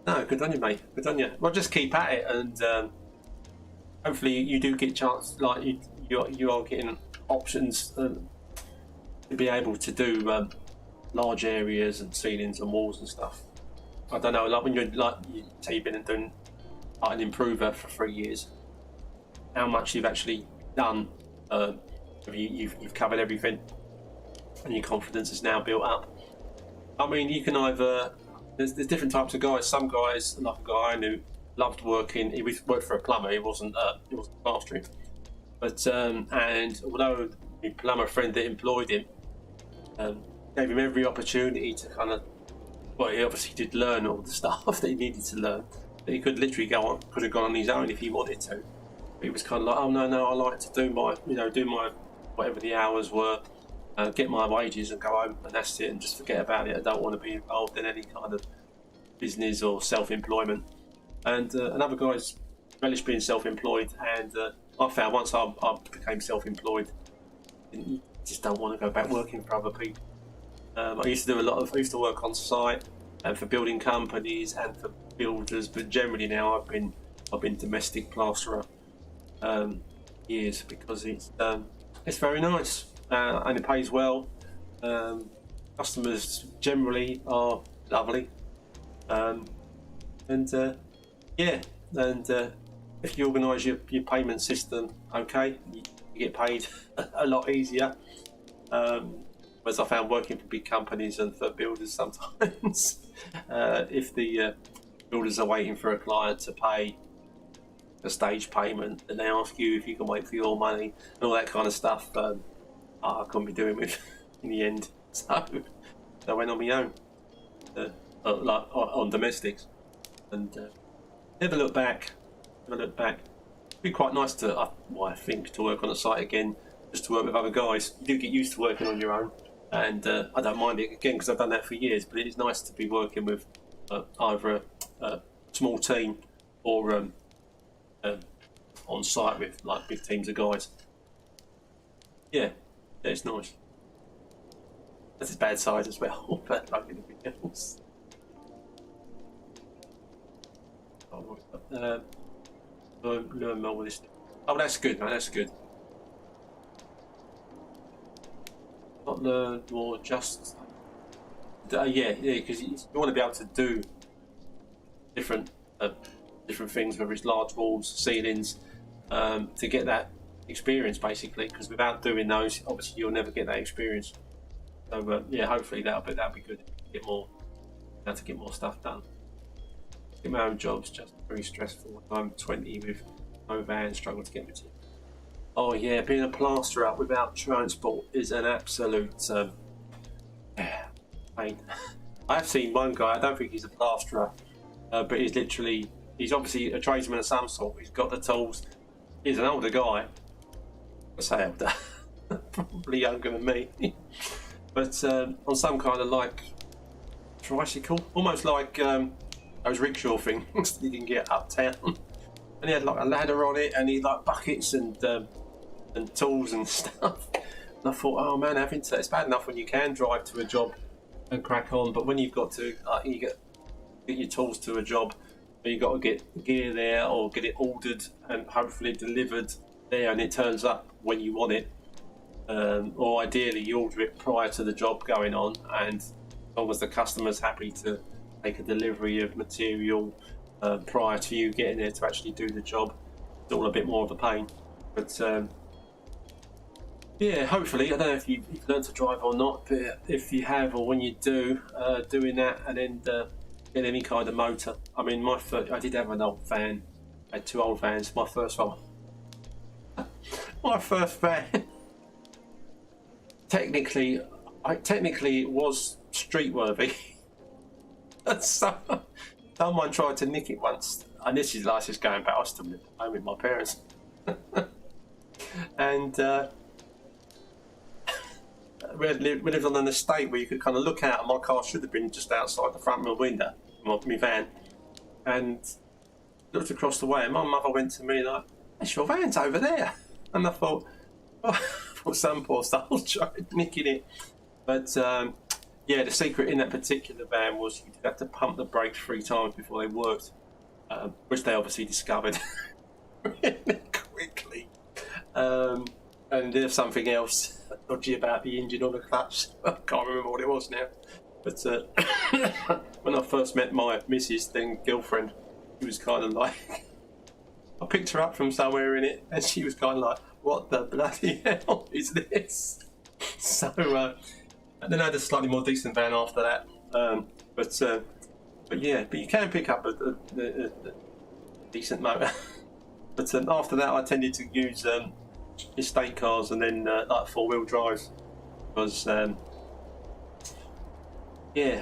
no, good on you, mate. Good on you. Well, just keep at it, and hopefully you do get a chance. Like you are getting options to be able to do large areas and ceilings and walls and stuff. I don't know, like when you say you've been doing like an improver for 3 years, how much you've actually done. You've covered everything, and your confidence is now built up. I mean, you can either there's different types of guys. Some guys, like a guy I knew, loved working. He worked for a plumber. He wasn't plastering, but and although the plumber friend that employed him gave him every opportunity to kind of. Well, he obviously did learn all the stuff that he needed to learn. But he could literally could have gone on his own if he wanted to. But he was kind of like, oh no, I like to do my whatever the hours were, get my wages and go home, and that's it, and just forget about it. I don't want to be involved in any kind of business or self-employment. And another guy's relished being self-employed, and I found once I became self-employed, you just don't want to go back working for other people. I used to work on site and for building companies and for builders, but generally now I've been domestic plasterer years because it's very nice and it pays well. Customers generally are lovely, and yeah, and if you organise your payment system, okay, you get paid a lot easier. As I found working for big companies and for builders sometimes, if the builders are waiting for a client to pay a stage payment and they ask you if you can wait for your money and all that kind of stuff, I couldn't be doing with in the end. So I went on my own, like on domestics, and never look back. It'd be quite nice to, I think, to work on a site again, just to work with other guys. You do get used to working on your own. And I don't mind it again because I've done that for years. But it is nice to be working with either a small team or on site with like big teams of guys. Yeah, it's nice. That's its bad side as well. But like anything else. Learn more with this. Oh, that's good, man. That's good. Not learn more, just yeah, because you want to be able to do different things, whether it's large walls, ceilings, to get that experience basically. Because without doing those, obviously you'll never get that experience. So yeah, hopefully that'll be good. Get more, to get more stuff done. Get my own job's just very stressful. I'm 20 with no van, struggle to get material. Oh yeah, being a plasterer without transport is an absolute pain. I've seen one guy, I don't think he's a plasterer, but he's obviously a tradesman of some sort. He's got the tools. He's an older guy. I say older, probably younger than me. But on some kind of like tricycle, almost like those rickshaw things you can get uptown. And he had like a ladder on it, and he had like buckets and tools and stuff. And I thought, oh man, it's bad enough when you can drive to a job and crack on, but when you've got to you get your tools to a job, you've got to get gear there or get it ordered and hopefully delivered there, and it turns up when you want it. Or ideally, you order it prior to the job going on, and as long as the customer's happy to take a delivery of material prior to you getting there to actually do the job, it's all a bit more of a pain. But yeah, hopefully, I don't know if you've learned to drive or not, but if you have, or when you do, doing that and then get any kind of motor. I mean, I did have an old van. I had 2 old vans. My first van, technically it was street worthy, So, someone tried to nick it once, and this is like just going back. I still live at home with my parents, and we lived on an estate where you could kind of look out, and my car should have been just outside the front of my window, my van, and looked across the way, and my mother went to me like, "That's your van's over there," and I thought, oh, some poor soul tried nicking it, but. Yeah, the secret in that particular van was you'd have to pump the brakes 3 times before they worked, which they obviously discovered really quickly. And there's something else dodgy about the engine or the clutch. I can't remember what it was now. But when I first met my missus, then girlfriend, she was kind of like, I picked her up from somewhere in it, and she was kind of like, "What the bloody hell is this?" So. And then I had a slightly more decent van after that, but you can pick up a decent motor. But after that, I tended to use estate cars and then like 4-wheel drives, because I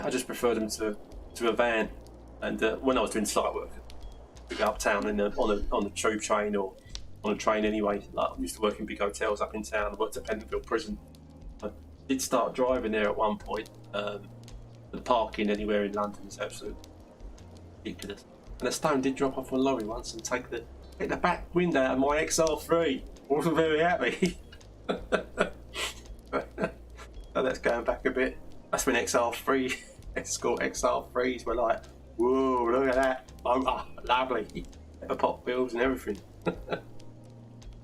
just prefer them to a van. And when I was doing site work, we go uptown on the tube train or on a train anyway. Like, I used to work in big hotels up in town. I worked at Pentonville Prison. Did start driving there at one point. The parking anywhere in London is absolutely ridiculous. And a stone did drop off a lorry once and take the back window out of my XR3. I wasn't very happy. So that's going back a bit. That's when XR3, Escort XR3s were like, "Whoa, look at that! Oh, lovely! Pepper pot wheels and everything."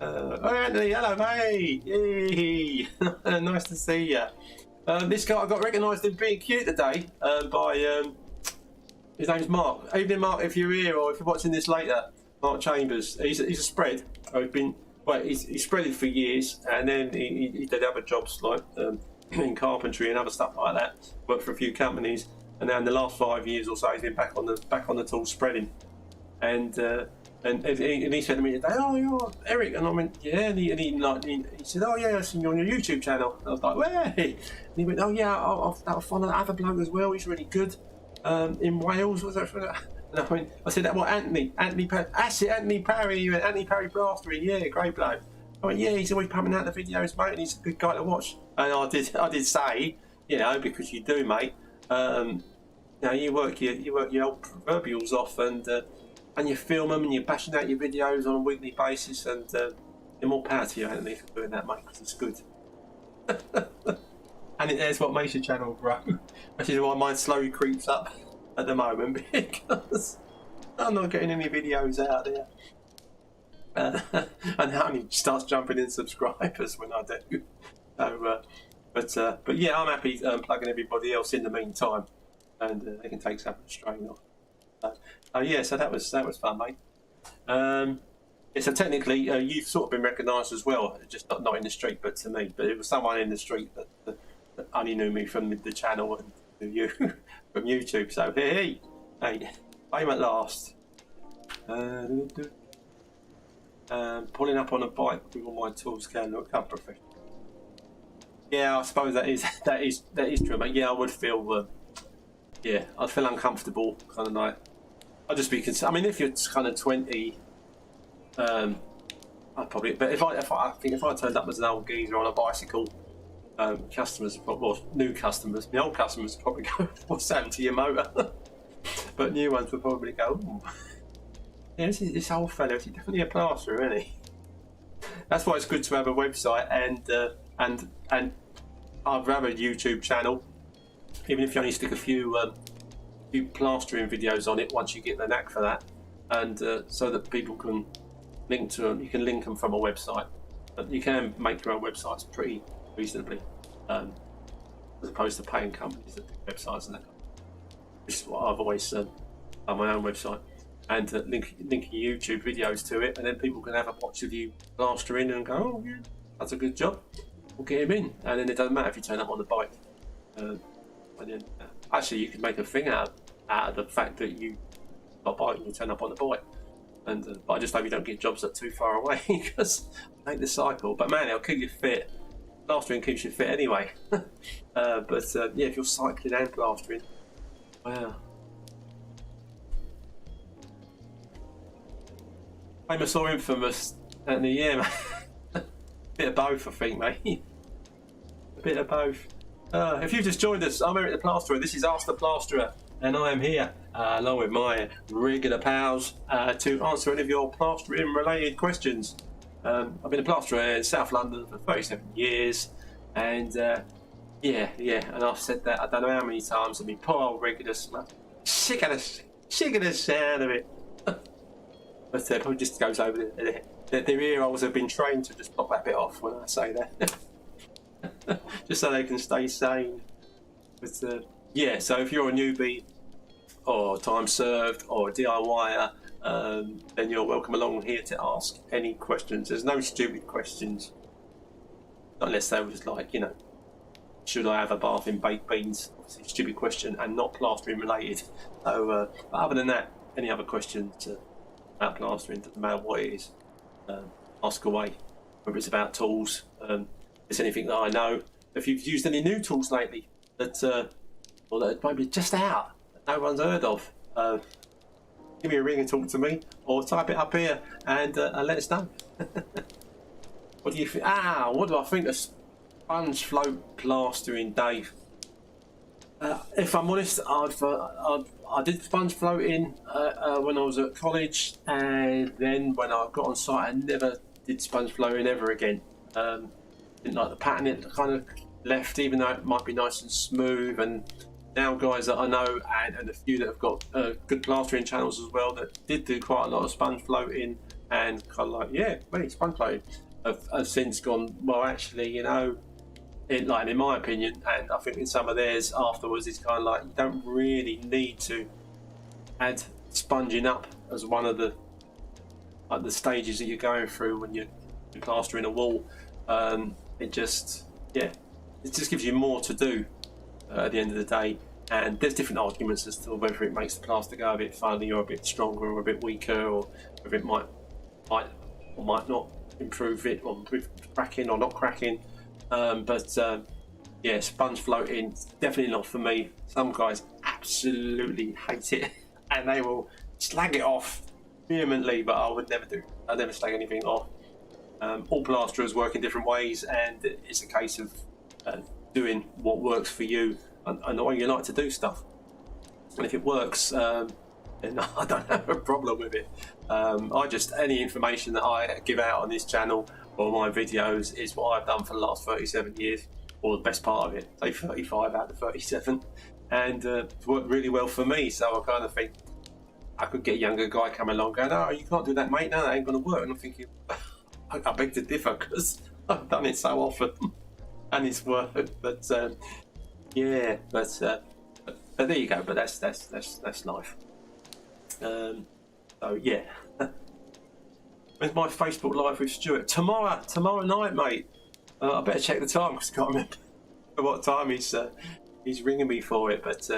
Oh, Anthony, hello mate! Yay! Nice to see you. This guy, I got recognised in being cute today by his name's Mark. Evening, Mark. If you're here or if you're watching this later, Mark Chambers. He's a spread. He's spreaded for years, and then he did other jobs like in carpentry and other stuff like that. Worked for a few companies, and now in the last 5 years or so, he's been back on the tools spreading, and he said to me today, "Oh, you're Eric," and I went, "Yeah," and he said, "Oh yeah, I've seen you on your YouTube channel." And I was like, "Where?" And he went, "Oh yeah, I'll find another bloke as well. He's really good in Wales." Was that? And I said, "What, Anthony Parry?" That's it, Anthony Parry. You went, "Anthony Parry Plastering, yeah, great bloke." I went, "Yeah, he's always pumping out the videos, mate, and he's a good guy to watch." And I did say, because you do, mate. You work your old proverbials off, and you film them and you're bashing out your videos on a weekly basis, and more power to you, Anthony, for doing that, mate, because it's good. And it's what makes your channel grow, which is why mine slowly creeps up at the moment, because I'm not getting any videos out there. And only starts jumping in subscribers when I do. So, but yeah, I'm happy plugging everybody else in the meantime, and they can take some strain off. So that was fun, mate. So technically, you've sort of been recognised as well, just not in the street, but to me. But it was someone in the street that only knew me from the channel and knew you from YouTube. So hey, fame at last. Pulling up on a bike with all my tools can look unprofessional. Yeah, I suppose that is true, mate. Yeah, I would feel. I'd feel uncomfortable, kind of like. I'd just be concerned. I mean, if you're kind of 20, I'd probably. But if I turned up as an old geezer on a bicycle, customers, new customers, the old customers would probably go, "What's happened to your motor?" But new ones would probably go, "Ooh. Yeah, this old fella, he's definitely a plasterer, isn't he?" That's why it's good to have a website and I'd have a YouTube channel, even if you only stick a few plastering videos on it once you get the knack for that, and so that people can link to them. You can link them from a website, but you can make your own websites pretty reasonably, as opposed to paying companies that do websites and that. Which is what I've always done on my own website, and link your YouTube videos to it, and then people can have a watch of you plastering and go, "Oh yeah, that's a good job. We'll get him in." And then it doesn't matter if you turn up on the bike. And then actually, you could make a thing out of the fact that you got a bike and you turn up on the bike. And but I just hope you don't get jobs that are too far away, because I hate the cycle. But man, it'll keep you fit. Plastering keeps you fit anyway. But if you're cycling and plastering, wow, Famous or infamous? And yeah, bit of both, I think, mate. A bit of both. If you've just joined us, I'm Eric the Plasterer. This is Ask the Plasterer, and I am here along with my regular pals to answer any of your plastering-related questions. I've been a plasterer in South London for 37 years, and yeah, and I've said that I don't know how many times, and my poor old regulars, sick of the sound of it. But probably just goes over their ear holes have been trained to just pop that bit off when I say that. Just so they can stay sane. But yeah, so if you're a newbie or time served or a DIYer, then you're welcome along here to ask any questions. There's no stupid questions, unless they was like, you know, should I have a bath in baked beans? Obviously, stupid question and not plastering related. So, but other than that, any other questions about plastering, doesn't matter what it is, ask away. Whether it's about tools, if there's anything that I know, if you've used any new tools lately that, or that maybe just out, that no one's heard of, give me a ring and talk to me, or type it up here and let us know. What do you think? What do I think of sponge float plastering, Dave? If I'm honest, I did sponge floating when I was at college, and then when I got on site, I never did sponge floating ever again. Didn't like the pattern it kind of left, even though it might be nice and smooth. And now guys that I know, and a few that have got good plastering channels as well, that did do quite a lot of sponge floating, and kind of like, yeah, mate, sponge floating, have since gone, well, actually, you know, in my opinion, and I think in some of theirs afterwards, it's kind of like, you don't really need to add sponging up as one of the stages that you're going through when you're plastering a wall. It just gives you more to do at the end of the day, and there's different arguments as to whether it makes the plaster go a bit funny or a bit stronger or a bit weaker, or whether it might or might not improve it, or improve cracking or not cracking. Yeah, sponge floating, definitely not for me. Some guys absolutely hate it and they will slag it off vehemently, but I would never do. I never slag anything off. All plasterers work in different ways, and it's a case of doing what works for you and the way you like to do stuff. And if it works, then I don't have a problem with it. Any information that I give out on this channel or my videos is what I've done for the last 37 years, or the best part of it, say 35 out of 37, and it's worked really well for me. So I kind of think I could get a younger guy come along going, "Oh, you can't do that, mate. No, that ain't going to work." And I'm thinking, I beg to differ, because I've done it so often and it's worked. But yeah, but there you go. But that's life. So yeah. When's my Facebook Live with Stuart? Tomorrow night, mate. I better check the time, because I can't remember what time he's ringing me for it. But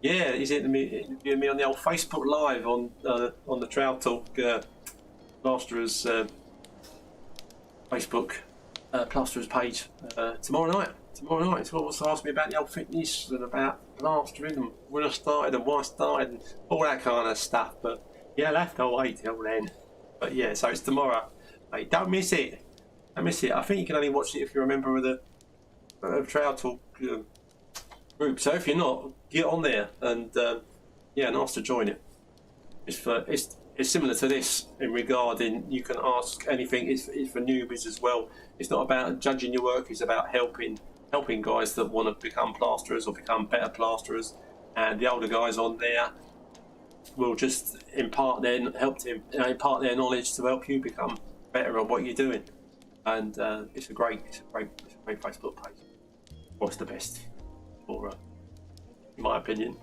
yeah, he's interviewing me on the old Facebook Live on the Trowel Talk Plasterers Facebook Plasterers page tomorrow night. He's always asked me about the old fitness and about plastering and when I started and why I started and all that kind of stuff. But yeah, I'll have to wait till then. But yeah, so it's tomorrow. Mate, don't miss it. I think you can only watch it if you're a member of the Trowel Talk group. So if you're not, get on there and and ask to join it. It's similar to this in regarding you can ask anything. It's for newbies as well. It's not about judging your work. It's about helping guys that want to become plasterers or become better plasterers. And the older guys on there will just impart their knowledge to help you become better at what you're doing. And it's a great Facebook page. What's the best, for in my opinion,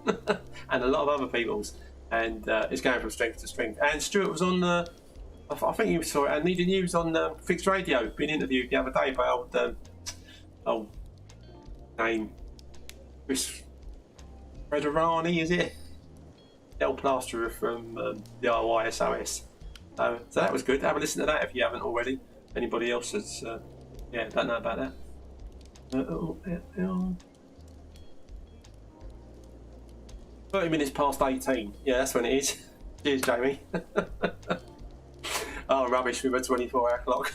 and a lot of other people's. And it's going from strength to strength. And Stuart was on, I think you saw it, and Needed News on Fixed Radio, being interviewed the other day by old name, Chris Federani, is it? The old plasterer from DIY SOS. So that was good. Have a listen to that if you haven't already. Anybody else that's, don't know about that. 30 minutes past 18. Yeah, that's when it is. Cheers, Jamie. Oh, rubbish with a 24-hour clock.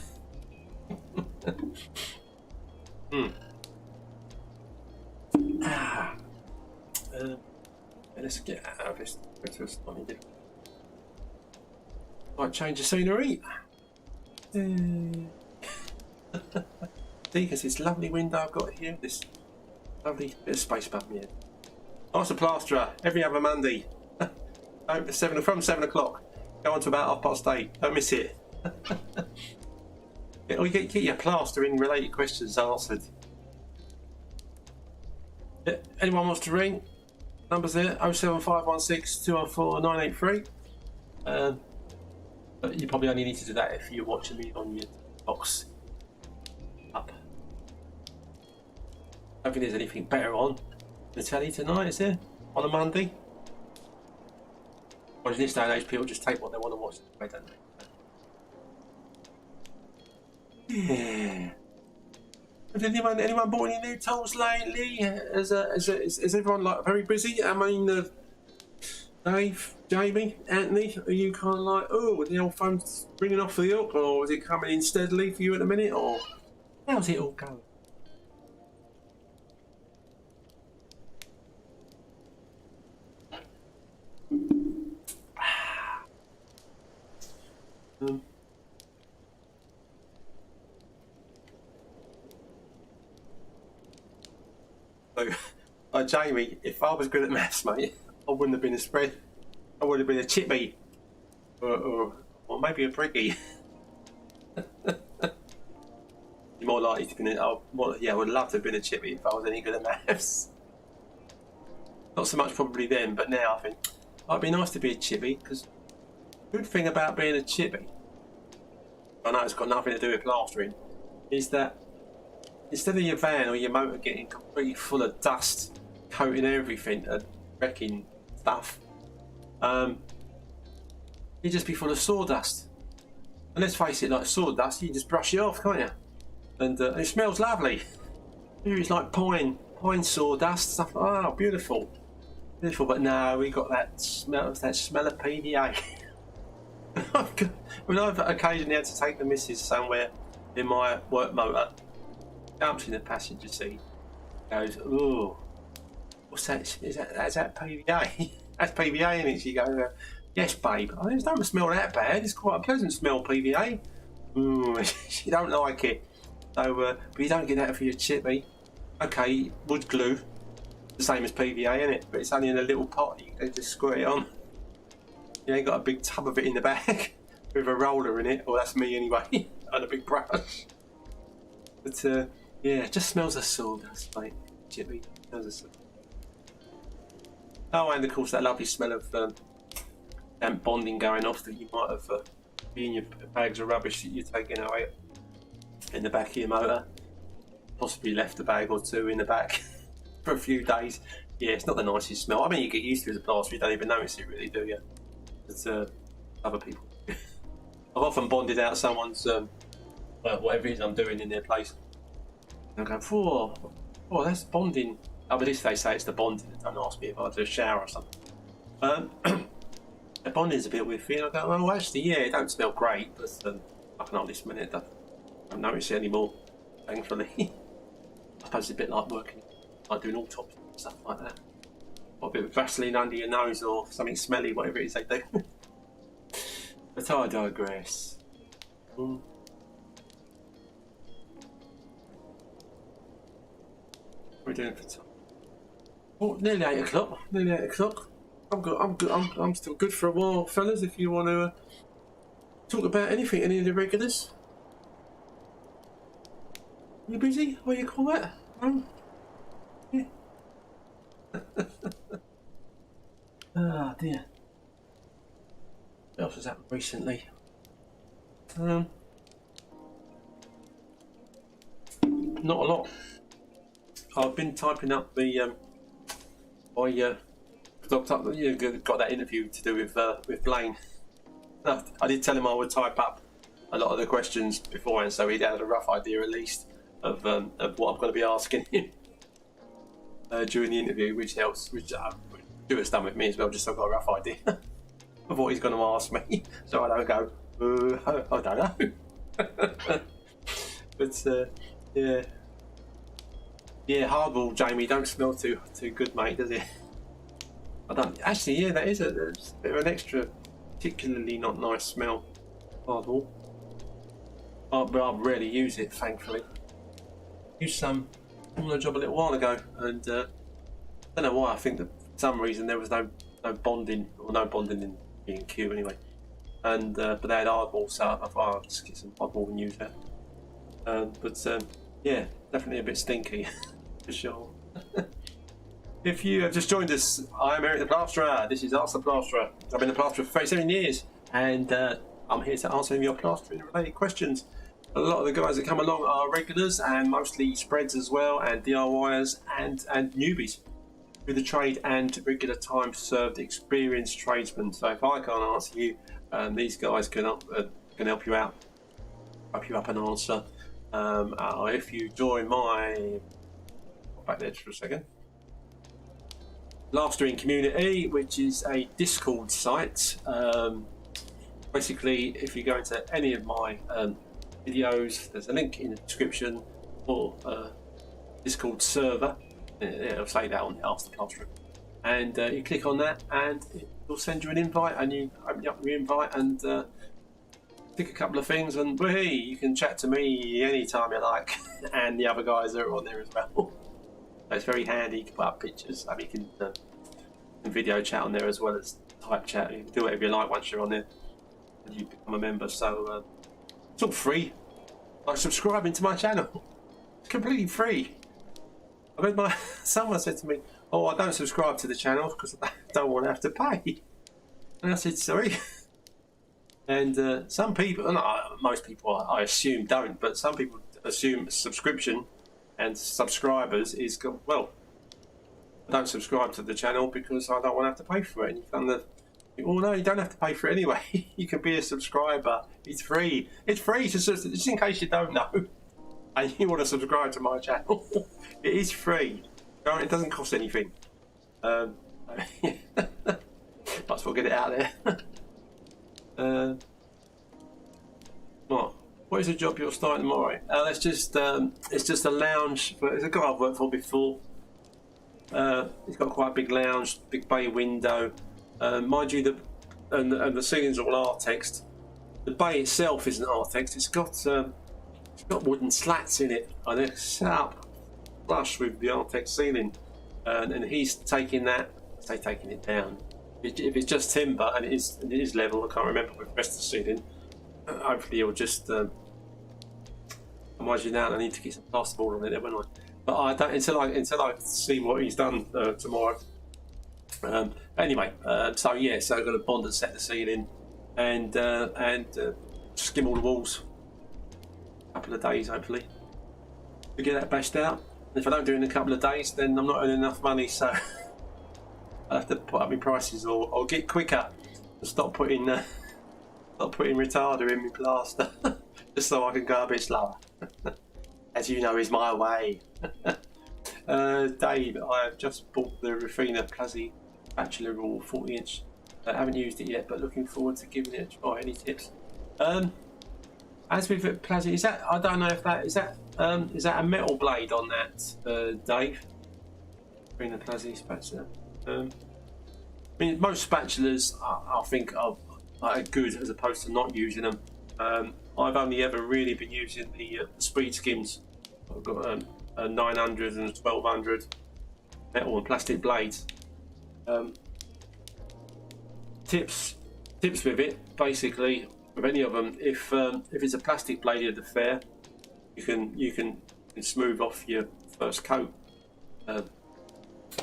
Let's get out of this. Might change the scenery. See, because this lovely window I've got here, this lovely bit of space above me. Years of Plasterer every other Monday. From 7 o'clock. Go on to about 8:30. Don't miss it. Or you get your plastering related questions answered. Anyone wants to ring? Numbers there 07516 214 983. But you probably only need to do that if you're watching me on your box up. I don't think there's anything better on the telly tonight, is there? On a Monday? Or in this day and age, people just take what they want to watch, don't they? Yeah. Has anyone bought any new tools lately? Is everyone like very busy? I mean, Dave, Jamie, Anthony, are you kind of like, oh, the old phone's ringing off the hook, or is it coming in steadily for you at the minute, or how's it all going? So, Jamie, if I was good at maths, mate, I wouldn't have been a spread. I would have been a chippy, or maybe a pricky. You're more likely to be. I would love to have been a chippy if I was any good at maths. Not so much probably then, but now I think it'd be nice to be a chippy, because the good thing about being a chippy, I know it's got nothing to do with plastering, is that instead of your van or your motor getting completely full of dust, coating everything and wrecking stuff, you'd just be full of sawdust. And let's face it, like sawdust, you just brush it off, can't you? And it smells lovely. It's like pine sawdust stuff. Oh, beautiful, beautiful. But no, we got that smell of PVA. When I've occasionally had to take the missus somewhere in my work motor, jumps in the passenger seat, goes, "Ooh, what's that? Is that PVA? That's PVA in it." She goes, "Yes, babe. Oh, it don't smell that bad. It's quite a pleasant smell, PVA." She don't like it. So, but you don't get that for your chippy. Okay, wood glue, the same as PVA, isn't it? But it's only in a little pot. You can just squirt it on. You ain't got a big tub of it in the bag with a roller in it. Well, that's me anyway, and a big brush. But yeah, it just smells of sawdust, mate. Chippy, smells of sawdust. Oh, and of course that lovely smell of damp bonding going off that you might have in your bags of rubbish that you're taking away in the back of your motor. Possibly left a bag or two in the back for a few days. Yeah, it's not the nicest smell. I mean, you get used to it as a plasterer, you don't even notice it really, do you? But other people. I've often bonded out someone's whatever it is I'm doing in their place. And I go, oh, that's bonding. Oh, but this they say it's the bonding. Don't ask me if I do a shower or something. The bonding's a bit whiffy. And I go, well, actually, yeah, it don't smell great, but I can hardly smell it. I don't notice it anymore, thankfully. I suppose it's a bit like working, like doing autopsies and stuff like that. Got a bit of Vaseline under your nose or something smelly, whatever it is they do. But I digress. What are we doing for time? Oh, nearly 8 o'clock. Nearly 8 o'clock. I'm good. I'm still good for a while, fellas. If you want to talk about anything, any of the regulars. You busy? What do you call that? Yeah. Oh dear. What else has happened recently? Not a lot. I've been typing up the got that interview to do with Blaine. I did tell him I would type up a lot of the questions beforehand, so he'd had a rough idea at least of what I'm going to be asking him during the interview, which helps. Which Stuart's done with me as well, just so I've got a rough idea of what he's going to ask me, so I don't go, I don't know. But yeah. Yeah, hardball, Jamie, don't smell too good, mate, does it? I don't actually. Yeah, that is a bit of an extra, particularly not nice smell. Hardball. But I rarely use it, thankfully. Used some on the job a little while ago, and I don't know why. I think that for some reason there was no bonding, or no bonding in B&Q anyway. And but they had hardball, so I thought I'll just get some hardball and use that. But yeah, definitely a bit stinky for sure. If you have just joined us, I'm Eric the Plasterer. This is Ask the Plasterer. I've been a plasterer for 37 years, and I'm here to answer your plastering related questions. A lot of the guys that come along are regulars, and mostly spreads as well, and DIYers and newbies through the trade, and regular time served experienced tradesmen. So if I can't answer you, these guys can help you out, help you up an answer. If you join my back there for a second. Plastering community, which is a Discord site. Basically, if you go into any of my videos, there's a link in the description for Discord server. It'll say that on Ask the Plasterer, and you click on that, and it will send you an invite, and you open up your invite and tick a couple of things, and hey, you can chat to me anytime you like, and the other guys are on there as well. So it's very handy. You can put up pictures. I mean, you can video chat on there as well as type chat. You can do whatever you like once you're on there and you become a member. So it's all free. Like subscribing to my channel, it's completely free. I mean, someone said to me, "Oh, I don't subscribe to the channel because I don't want to have to pay." And I said, "Sorry." And some people, most people, I assume don't, but some people assume subscription and subscribers is, well, I don't subscribe to the channel because I don't want to have to pay for it. And you've done well, no, you don't have to pay for it anyway. You can be a subscriber. It's free. It's free, just in case you don't know and you want to subscribe to my channel. It is free. It doesn't cost anything. Might as well get it out there. What is the job you're starting tomorrow? It's just a lounge. It's a guy I've worked for before. He's got quite a big lounge, big bay window. Mind you, and the ceilings are all Artex. The bay itself isn't Artex. It's got wooden slats in it, and they're set up flush with the Artex ceiling. And he's taking it down. If it's just timber and it is level, I can't remember with the rest of the ceiling. Hopefully he'll just imagine that I need to get some plasterboard on it, won't I? But I don't until I see what he's done tomorrow. Anyway, so I've got to bond and set the ceiling and skim all the walls. A couple of days hopefully to get that bashed out. And if I don't do it in a couple of days, then I'm not earning enough money, so I have to put up my prices or get quicker and stop putting retarder in my plaster just so I can go a bit slower. As you know, is my way. Dave, I have just bought the Rafina Plazy Bachelor Rule 40-inch. I haven't used it yet, but looking forward to giving it a try. Any tips? As with Plazy, is that, I don't know if that is that a metal blade on that, Dave? Rafina Plazy spatula. I mean, most spatulas I think are good as opposed to not using them. I've only ever really been using the speed skims. I've got a 900 and a 1200 metal and plastic blades. Tips with it, basically, with any of them. If it's a plastic bladed affair, you can smooth off your first coat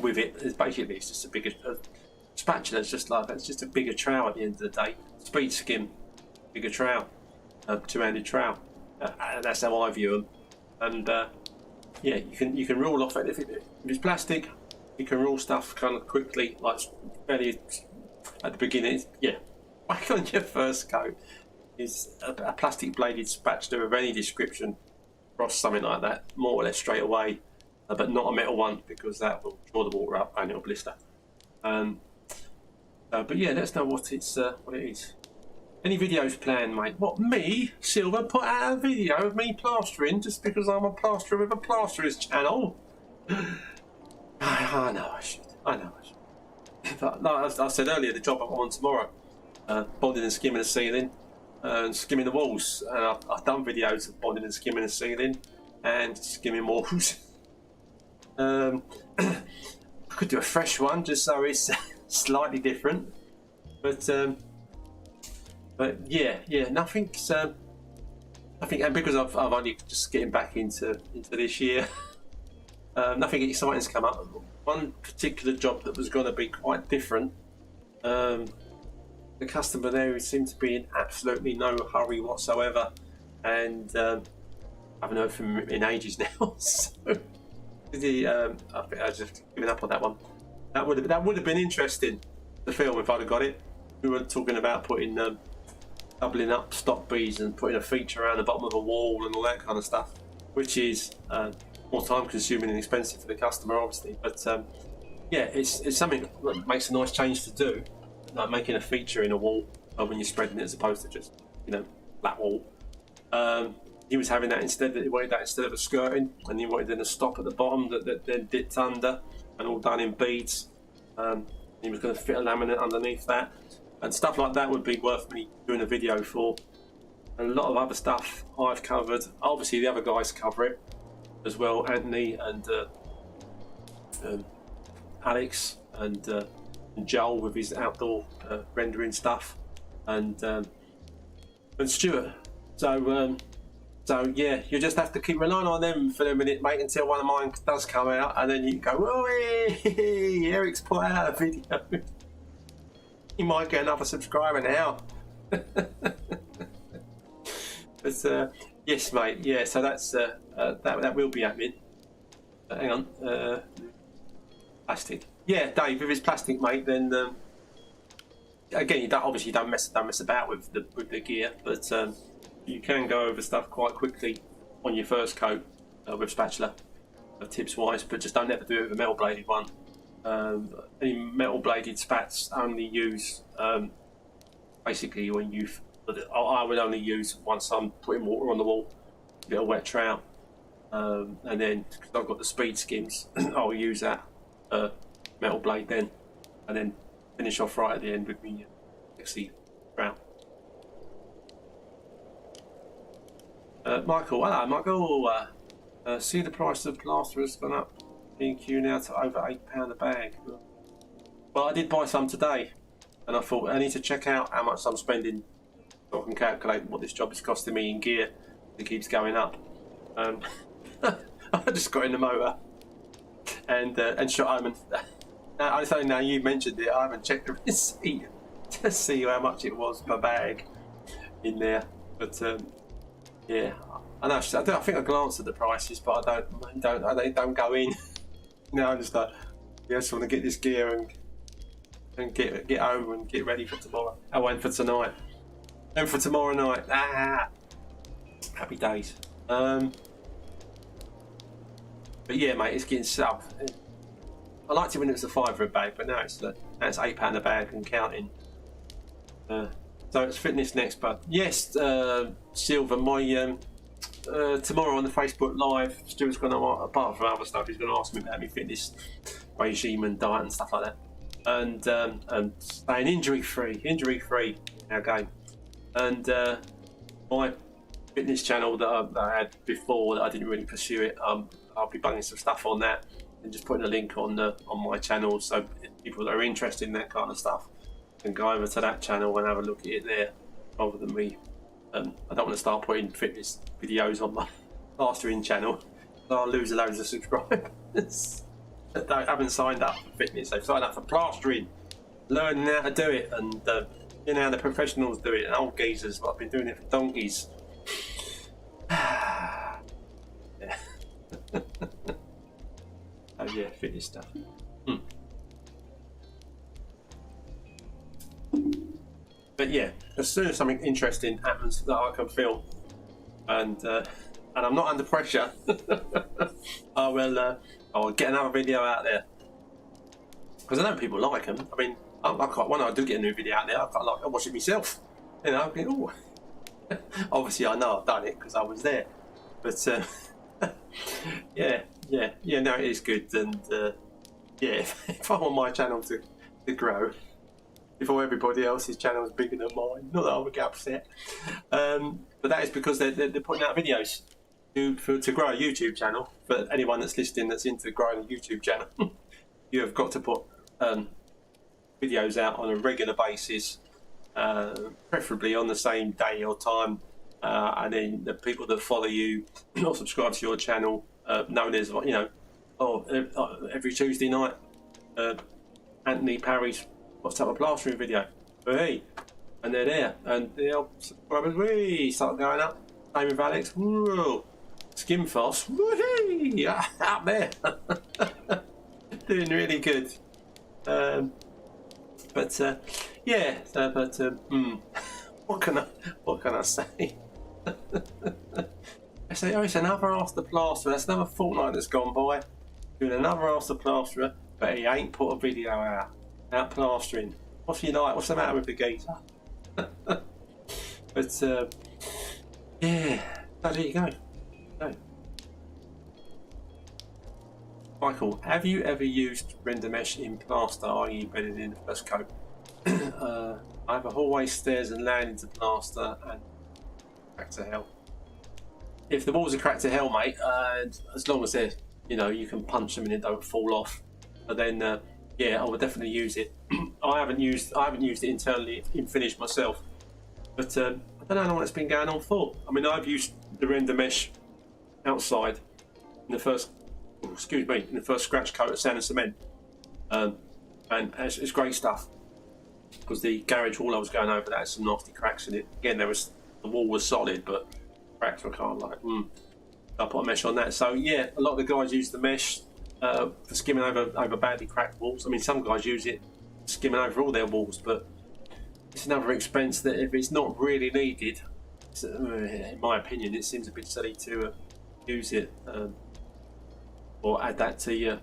with it. It's just a bigger spatula. It's just like that. It's just a bigger trowel at the end of the day. Speed skim, bigger trowel, two-handed trowel. That's how I view them. And yeah, you can rule off it. If it's plastic, you can rule stuff kind of quickly, like fairly at the beginning. Yeah, back on your first coat is a plastic bladed spatula of any description across something like that, more or less straight away, but not a metal one because that will draw the water up and it'll blister. But yeah, let's know what it is. Any videos planned, mate? What, me, Silver, put out a video of me plastering just because I'm a plasterer with a plasterer's channel? I know I should. But like I said earlier, the job I'm on tomorrow, bonding and skimming the ceiling and skimming the walls. And I've done videos of bonding and skimming the ceiling and skimming walls. I could do a fresh one just so it's slightly different. But yeah, nothing's nothing. And because I've only just getting back into this year, nothing exciting's come up. One particular job that was going to be quite different. The customer there seemed to be in absolutely no hurry whatsoever, and I haven't heard from him in ages now. So I think I've just given up on that one. That would have been interesting, the film, if I'd have got it. We were talking about putting doubling up stop bees and putting a feature around the bottom of a wall and all that kind of stuff, which is more time consuming and expensive for the customer, obviously. But yeah, it's something that makes a nice change to do, like making a feature in a wall when you're spreading it as opposed to just, you know, flat wall. He was having that instead. He wanted that instead of a skirting, and he wanted then a stop at the bottom that then dipped under and all done in beads. He was going to fit a laminate underneath that, and stuff like that would be worth me doing a video for. And a lot of other stuff I've covered. Obviously, the other guys cover it as well, Anthony and Alex and Joel with his outdoor rendering stuff, and Stuart. So yeah, you just have to keep relying on them for a minute, mate, until one of mine does come out, and then you go, oh, hey, Eric's put out a video. You might get another subscriber now. But yes, mate. Yeah, so that's that will be happening. Hang on, plastic. Yeah, Dave, if it's plastic, mate, then again, you don't mess about with the gear, but you can go over stuff quite quickly on your first coat with spatula, tips wise, but just don't ever do it with a metal bladed one. Any metal bladed spats only use basically when I would only use once I'm putting water on the wall, a bit of wet trout, and then because I've got the speed skims, I'll use that metal blade then, and then finish off right at the end with the sexy trout. Michael, hello Michael. See the price of plaster has gone up B&Q now to over £8 a bag. Well, I did buy some today, and I thought I need to check out how much I'm spending so I can calculate what this job is costing me in gear. It keeps going up. I just got in the motor and shot home. And now you mentioned it, I haven't checked the receipt to see how much it was per bag in there. But yeah, I think I glanced at the prices, but I don't go in. No, I just just want to get this gear and get home and get ready for tomorrow. Oh, and for tonight, and for tomorrow night. Happy days. But yeah, mate, it's getting sub. I liked it when it was a £5 a bag, but now it's £8 a bag and counting. So it's fitness next, but yes, Silver, my tomorrow on the Facebook Live, Stuart's going to, apart from other stuff, he's going to ask me about my fitness regime and diet and stuff like that, and staying injury free our game. And my fitness channel that I had before that I didn't really pursue it, I'll be banging some stuff on that and just putting a link on my channel, so people that are interested in that kind of stuff can go over to that channel and have a look at it there, rather than me. I don't want to start putting fitness videos on my plastering channel, so I'll lose loads of subscribers that haven't signed up for fitness. They've signed up for plastering, learning how to do it, and you know how the professionals do it, and old geezers, but I've been doing it for donkeys. Yeah. Oh yeah, fitness stuff. But yeah, as soon as something interesting happens that I can film, and I'm not under pressure, I will get another video out there, because I know people like them. I mean, when I do get a new video out there, I watch it myself. You know, I mean, oh, obviously I know I've done it because I was there. But yeah, no, it is good, and yeah, if I want my channel to grow before everybody else's channel is bigger than mine, not that I would get upset, but that is because they're putting out videos to grow a YouTube channel. For anyone that's listening that's into growing a YouTube channel, you have got to put videos out on a regular basis, preferably on the same day or time, and then the people that follow you or subscribe to your channel know there's, you know, every Tuesday night Anthony Parry's What's Up with Plastering video, hey, and they're there, and the subscribers start going up. Same with Alex, whoa, Skimfos, whee, out there, doing really good. But yeah, what can I say? I say, oh, it's another Ask the Plasterer. That's another fortnight that's gone by. Doing another Ask the Plasterer, but he ain't put a video out plastering. What's he like? What's the matter with the geezer? But yeah, so there you go. Michael, have you ever used render mesh in plaster, i.e. embedded in the first coat? I have a hallway, stairs and landing to plaster and crack to hell. If the walls are cracked to hell, mate, as long as they're, you know, you can punch them and it don't fall off, but then yeah, I would definitely use it. I haven't used it internally in finish myself, but I don't know how long it's been going on for. I mean, I've used the render mesh outside in the first, in the first scratch coat of sand and cement, and it's great stuff, because the garage wall I was going over, that had some nasty cracks in it. Again, the wall was solid, but cracks were kind of like, I put a mesh on that. So yeah, a lot of the guys use the mesh for skimming over badly cracked walls. I mean, some guys use it skimming over all their walls, but it's another expense that if it's not really needed, in my opinion, it seems a bit silly to use it or add that to your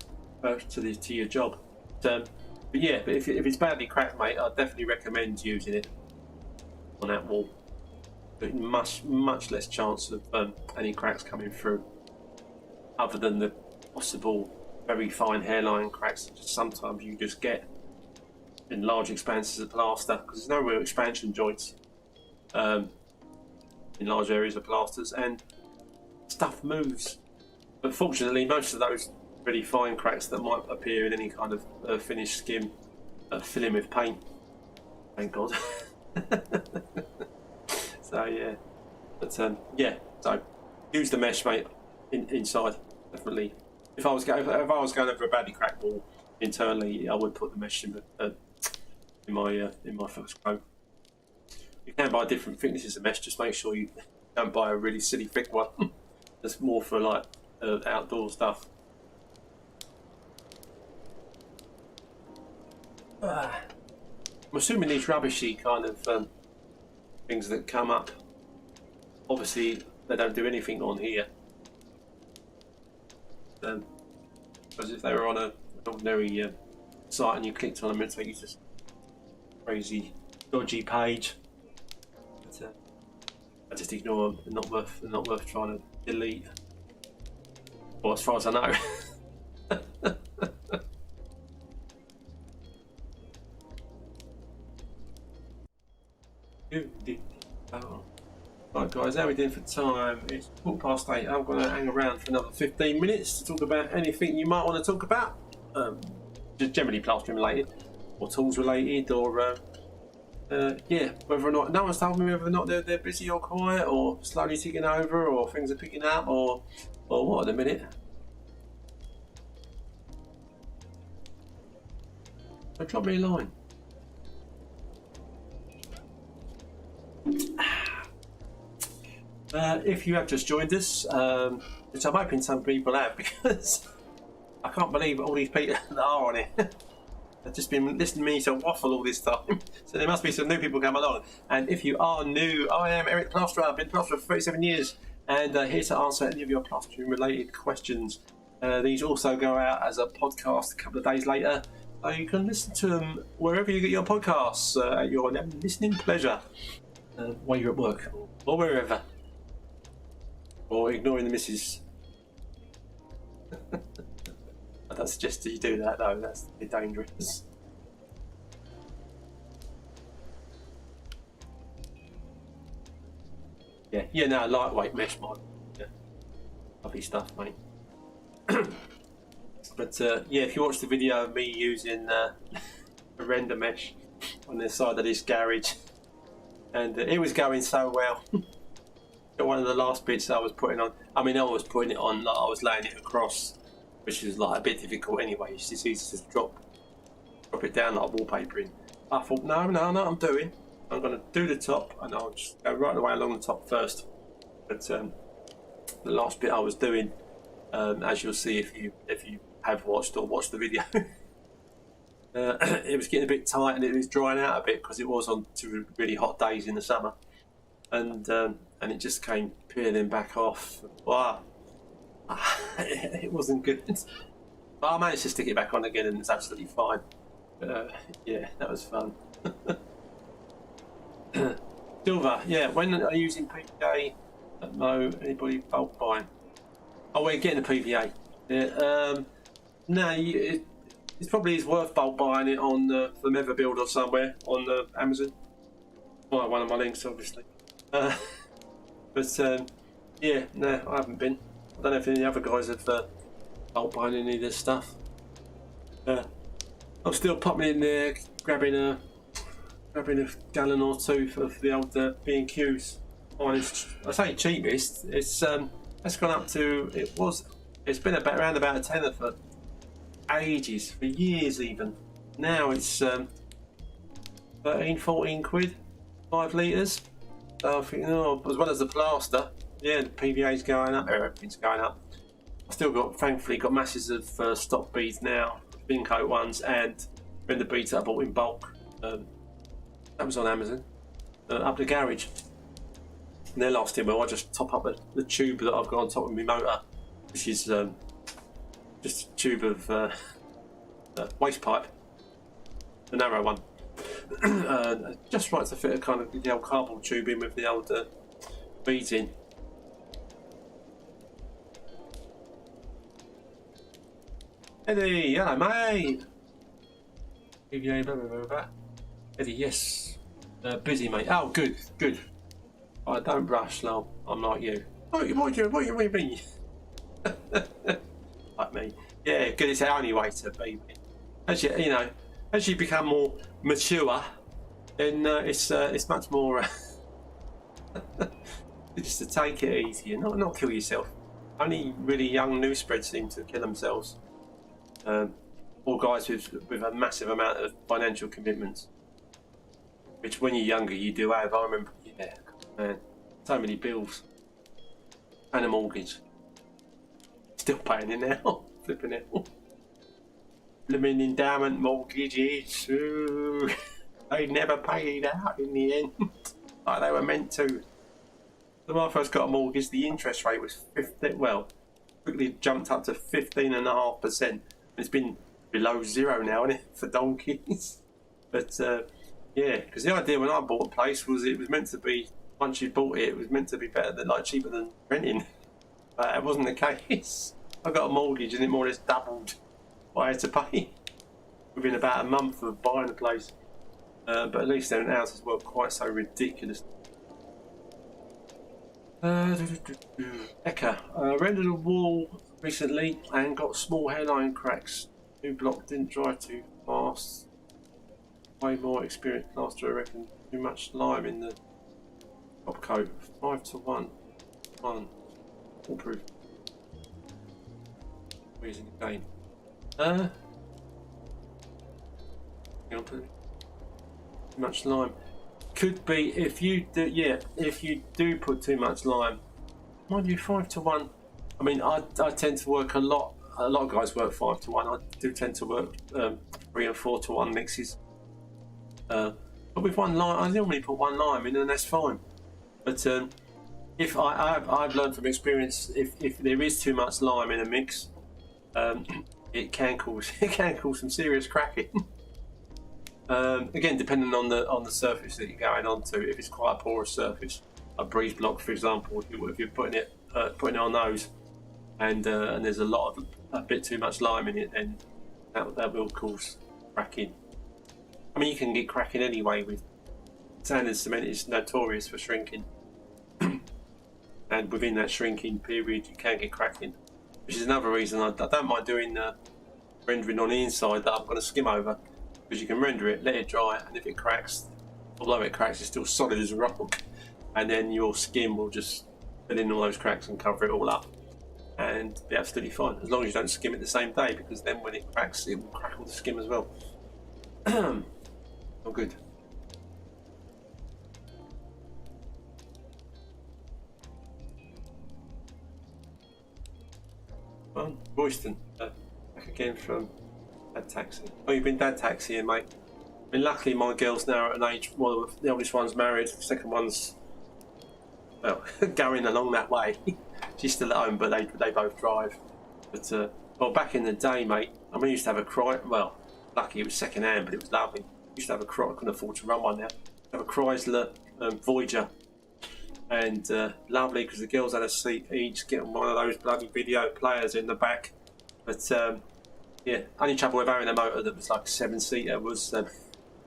job. But yeah, but if it's badly cracked, mate, I'd definitely recommend using it on that wall. But much less chance of any cracks coming through, other than the possible very fine hairline cracks that sometimes you just get in large expanses of plaster, because there's no real expansion joints in large areas of plasters, and stuff moves. But fortunately, most of those really fine cracks that might appear in any kind of finished skim fill in with paint. Thank God. So yeah, but yeah, so use the mesh, mate, inside definitely. If I was going over a badly cracked wall internally, I would put the mesh in my first coat. You can buy different thicknesses of mesh. Just make sure you don't buy a really silly thick one. That's more for like outdoor stuff. I'm assuming these rubbishy kind of things that come up, obviously they don't do anything on here. Because if they were on an ordinary site and you clicked on them, it'd take you to some crazy dodgy page. But, I just ignore them. They're not worth trying to delete. Well, as far as I know. Right guys, how are we doing for time? It's 8:15. I'm going to hang around for another 15 minutes to talk about anything you might want to talk about. Just generally plastering related, or tools related, or yeah, whether or not, no one's told me whether or not they're busy or quiet, or slowly ticking over, or things are picking up, or what at the minute. So drop me a line. If you have just joined us, which I'm hoping some people have, because I can't believe all these people that are on it. I've just been listening to me to waffle all this time, so there must be some new people come along. And if you are new, I am Eric Plasterer. I've been plasterer for 37 years, and here to answer any of your plastering related questions. These also go out as a podcast a couple of days later, so you can listen to them wherever you get your podcasts at your listening pleasure. while you're at work or wherever, or ignoring the missus. I don't suggest that you do that though, that's a bit dangerous. Yeah, no, lightweight mesh mod. Yeah. Lovely stuff, mate. But yeah, if you watch the video of me using a render mesh on the side of this garage, and it was going so well. One of the last bits I was putting on, I was putting it on, like I was laying it across, which is like a bit difficult anyway. It's just easy to drop it down like wallpapering. I thought, no, I'm going to do the top, and I'll just go right the way along the top first. But the last bit I was doing, as you'll see if you have watched or watched the video, it was getting a bit tight and it was drying out a bit because it was on 2 really hot days in the summer, and it just came peeling back off. Wow, it wasn't good. But I managed to stick it back on again and it's absolutely fine. Yeah, that was fun. Silver, yeah. When are you using PVA? No, anybody bulk buying? Oh, we're getting a PVA. Yeah, no, it probably is worth bulk buying it on from Everbuild or somewhere on Amazon. Well, one of my links, obviously. But yeah, no, I haven't been. I don't know if any other guys have bulk buying any of this stuff. I'm still popping in there, grabbing a gallon or two for the old B&Qs. I say cheapest. It's gone up to it's been around about a tenner for ages, for years even. Now it's 13-14 quid, 5 litres. So I think, as well as the plaster, yeah, the PVA's going up, everything's going up. I've still thankfully got masses of stock beads now, thin coat ones, and render beads that I bought in bulk. That was on Amazon, up the garage. And they're lasting well. I just top up the tube that I've got on top of my motor, which is just a tube of waste pipe, the narrow one. Just right to fit a kind of the old cardboard tube in with the old beads in. Eddie, hello mate. PVA, blah, blah, blah, blah. Eddie, yes. Busy mate. Oh, good. I don't rush, lol. I'm like you. What do you mean? Like me. Yeah, good. It's the only way to be. As you become more mature, then it's much more just to take it easy and not kill yourself. Only really young newspreads seem to kill themselves. Or guys with a massive amount of financial commitments, which when you're younger you do have. I remember, yeah, man, so many bills and a mortgage. Still paying it now, flipping it. Blooming endowment mortgages, they never paid out in the end, like they were meant to. When I first got a mortgage, the interest rate was 15. Well, quickly jumped up to 15.5%. It's been below zero now, isn't it, for donkeys? But yeah, because the idea when I bought a place was it was meant to be, once you bought it, it was meant to be better than, like, cheaper than renting. But it wasn't the case. I got a mortgage and it more or less doubled what I had to pay within about a month of buying the place. But at least their houses weren't quite so ridiculous. Eka, rendered a wall recently and got small hairline cracks. New block didn't dry too fast. Way more experienced plasterer, I reckon. Too much lime in the top coat. 5-1. 1. Waterproof. Using the game. Too much lime. Could be if you do. Yeah, if you do put too much lime. Mind you, 5-1. I mean, I tend to work a lot. A lot of guys work 5-1. I do tend to work 3 and 4-1 mixes. But with one lime, I normally put one lime in, and that's fine. But if I've learned from experience, if there is too much lime in a mix, it can cause some serious cracking. Again, depending on the surface that you're going onto. If it's quite a porous surface, a breeze block, for example, if you're putting it on those, and there's a bit too much lime in it, then that will cause cracking. I mean, you can get cracking anyway with sand and cement. Is notorious for shrinking, and within that shrinking period, you can get cracking, which is another reason I don't mind doing rendering on the inside that I'm going to skim over, because you can render it, let it dry, and if it cracks, although it cracks, it's still solid as a rock, and then your skim will just fill in all those cracks and cover it all up, and be absolutely fine, as long as you don't skim it the same day, because then when it cracks, it will crackle the skim as well. Oh, good. Well, Royston, back again from Dad Taxi. Oh, you've been Dad Taxiing, mate. I mean, luckily my girl's now at an age, well, the oldest one's married, the second one's, well, going along that way. She's still at home, but they both drive. But, well, back in the day, mate, I mean, I used to have a Chrysler, well, lucky it was second hand, but it was lovely. I used to have a Chrysler, I couldn't afford to run one now. I have a Chrysler Voyager. And lovely, because the girls had a seat each, getting one of those bloody video players in the back. But yeah, only trouble with having a motor that was like a 7-seater was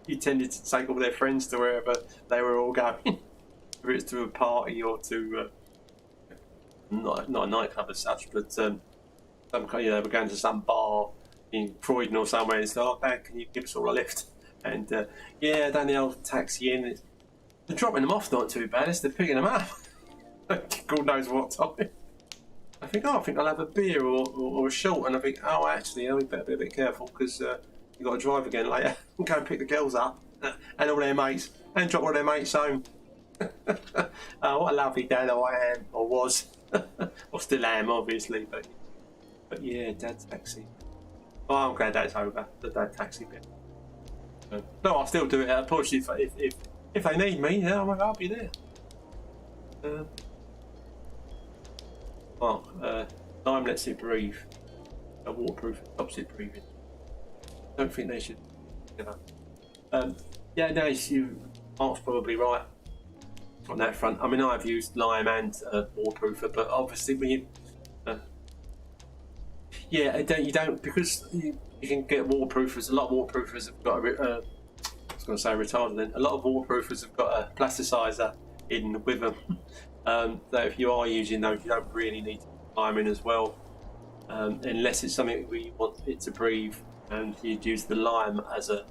you tended to take all their friends to wherever they were all going, whether it's to a party or to not a nightclub as such, but some kind, we're going to some bar in Croydon or somewhere. And it's like, oh, Dad, can you give us all a lift? And yeah, down the old taxi in. They're dropping them off not too bad, it's they're picking them up. God knows what time. I think I'll have a beer or a short, and I think, oh, actually, we better be a bit careful, because you've got to drive again later and go and pick the girls up and all their mates, and drop all their mates home. Oh, what a lovely dad I am, or was. Or still am, obviously, but yeah, Dad Taxi. Oh, I'm glad that's over, the Dad Taxi bit. No, I'll still do it at a push if they need me, yeah, I'll be there. Lime lets it breathe. Waterproof stops it breathing. Don't think they should. Yeah, no, Mark's probably right on that front. I mean, I've used lime and waterproofer, but obviously when you, yeah, you don't because you can get waterproofers. A lot of waterproofers have got I was going to say retardant. Then a lot of waterproofers have got a plasticizer in with them. So if you are using those, you don't really need to put lime in as well, unless it's something where you want it to breathe, and you'd use the lime as a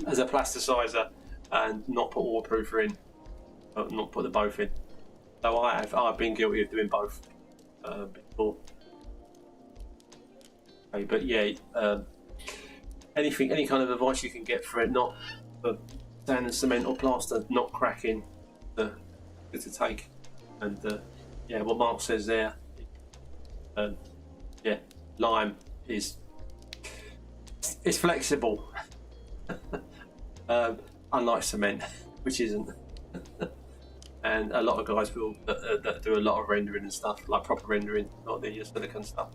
plasticizer and not put waterproofer in, not put the both in. So I've been guilty of doing both before. Okay, but yeah, any kind of advice you can get for it, not for sand and cement or plaster not cracking, good to take. And yeah, what Mark says there, yeah, lime is flexible, unlike cement, which isn't. And a lot of guys will that do a lot of rendering and stuff, like proper rendering, not the silicon stuff.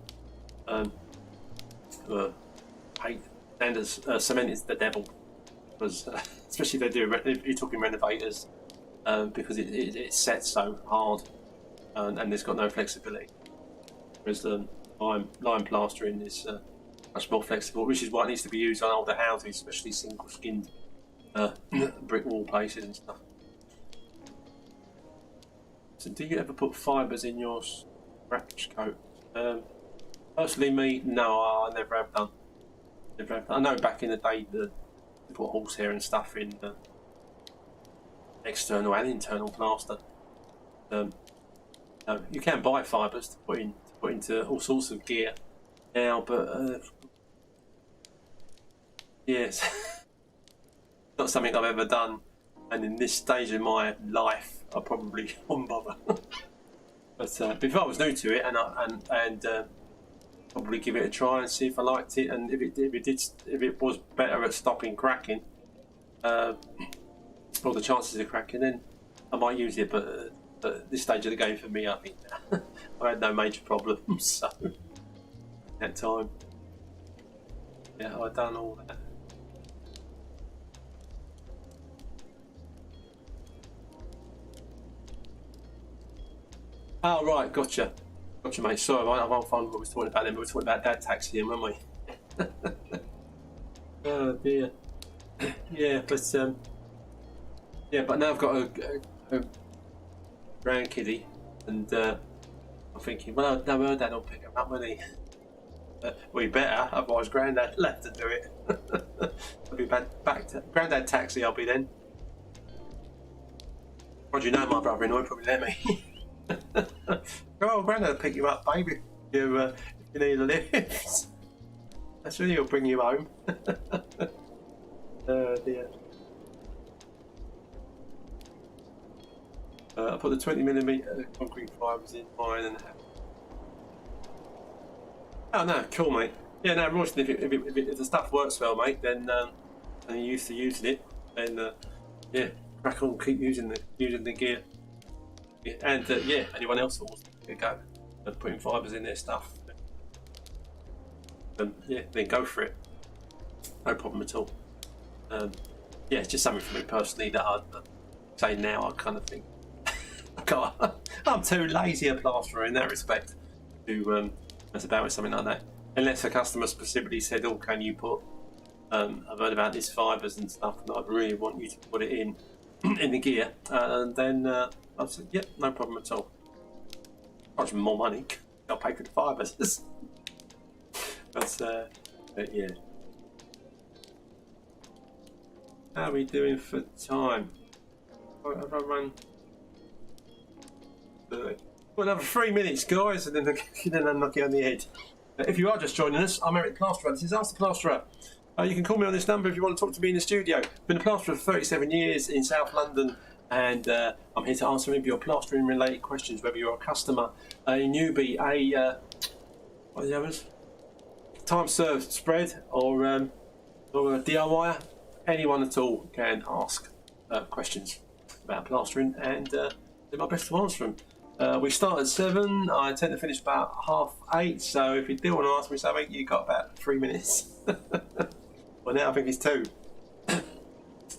Cement is the devil, because especially if you're talking renovators, because it sets so hard, and it's got no flexibility. Whereas the lime plastering is much more flexible, which is why it needs to be used on older houses, especially single-skinned brick wall places and stuff. So, do you ever put fibres in your scratch coat? Personally, me, no, I never have done. I know back in the day they put horsehair and stuff in external and internal plaster. You can buy fibres to put into all sorts of gear now, but yes, not something I've ever done. And in this stage of my life, I probably wouldn't bother. But before I was new to it, and probably give it a try and see if I liked it, and if it was better at stopping cracking, or the chances of cracking, then I might use it. But at this stage of the game for me, I think I had no major problems. So at that time, Yeah, I've done all that. Oh, right, gotcha. Gotcha, mate. Sorry, I won't find what we were talking about then. We were talking about dad taxiing, weren't we? Oh, dear. Yeah, but now I've got a grandkiddie, and I'm thinking, well, no, my dad will pick him up, won't he? We better, otherwise Grandad will have to do it. I'll be back to Grandad taxi. I'll be then. What do you know, my brother-in-law probably let me. Oh, Grandad will pick you up, baby. If you need a lift. That's really, he'll bring you home. Oh dear. I put the 20mm concrete fibres in mine and. Oh no, cool, mate. Yeah, no, Royston, if the stuff works well, mate, then and you're used to using it, then yeah, crack on, keep using the gear. Yeah, and yeah, anyone else that wants to go putting fibres in their stuff, yeah, then go for it. No problem at all. Yeah, it's just something for me personally that I'd say now. I kind of think I'm too lazy a plasterer in that respect to mess about with something like that. Unless a customer specifically said, "Oh, can you put? I've heard about these fibres and stuff, and I'd really want you to put it in the gear." And then I said, "Yep, no problem at all. Charge me more money. I'll pay for the fibres." But yeah. How are we doing for time? Have I run? Well, another 3 minutes, guys, and then I'll knock it on the head. If you are just joining us, I'm Eric Plasterer. This is Ask the Plasterer. You can call me on this number if you want to talk to me in the studio. Been a plasterer for 37 years in South London, and I'm here to answer any of your plastering related questions, whether you're a customer, a newbie, what are the others? Time served spread, or a DIY. Anyone at all can ask questions about plastering, and do my best to answer them. We start at 7. I tend to finish about 8:30. So if you do want to ask me something, you've got about 3 minutes. Well, now I think it's 2.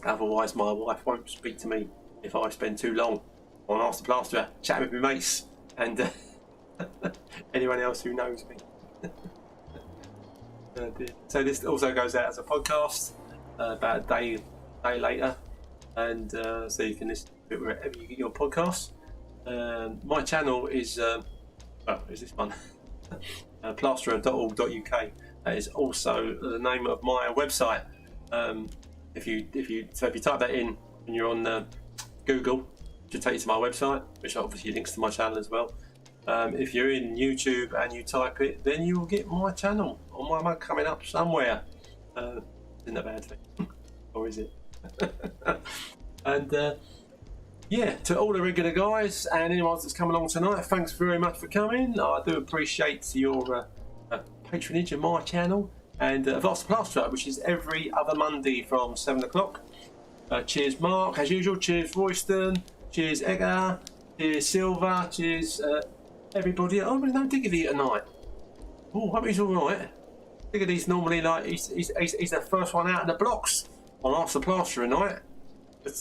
Otherwise, my wife won't speak to me if I spend too long on Ask the Plasterer, chatting with my mates and anyone else who knows me. So this also goes out as a podcast about a day later, and so you can listen to it wherever you get your podcasts. My channel is is this one? Plasterer.org.uk. That is also the name of my website. If you type that in and you're on Google, it should take you to my website, which obviously links to my channel as well. If you're in YouTube and you type it, then you will get my channel or my mug coming up somewhere. Isn't a bad thing, or is it? And yeah, to all the regular guys and anyone that's come along tonight, thanks very much for coming. I do appreciate your patronage of my channel and of Ask the Plasterer, which is every other Monday from 7 o'clock. Cheers, Mark, as usual. Cheers, Royston. Cheers, Edgar. Cheers, Silver. Cheers, everybody. Oh, there's no Diggity tonight. Oh, hope he's all right. Diggity's normally like he's the first one out of the blocks on Ask the Plasterer tonight, but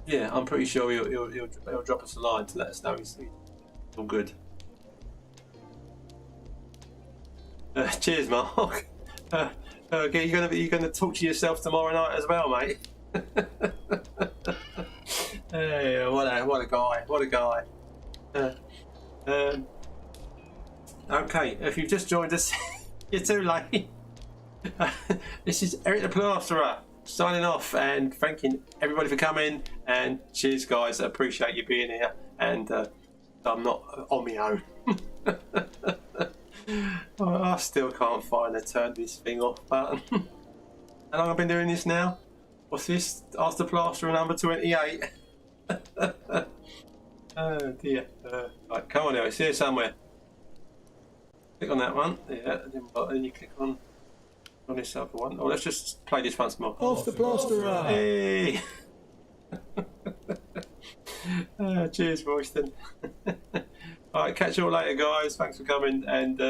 yeah, I'm pretty sure he'll drop us a line to let us know he's all good. Cheers, Mark. Okay, you're gonna talk to yourself tomorrow night as well, mate. Hey, what a guy! What a guy! Okay, if you've just joined us, you're too late. This is Eric the Plasterer signing off and thanking everybody for coming. And cheers, guys. I appreciate you being here. And I'm not on my own. Oh, I still can't find the turn this thing off button. How long have I been doing this now? What's this? Ask the Plasterer number 28. Oh dear. Right, come on now, it's here somewhere. Click on that one. Yeah, then you click on this other one. Oh, let's just play this once more. Ask the Plasterer. Hey. Cheers, Royston. Alright, catch you all later, guys. Thanks for coming, and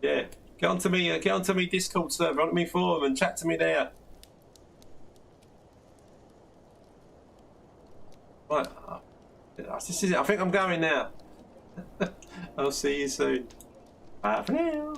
yeah, Get onto me Discord server, onto me forum, and chat to me there. Right, this is it. I think I'm going now. I'll see you soon. Bye for now.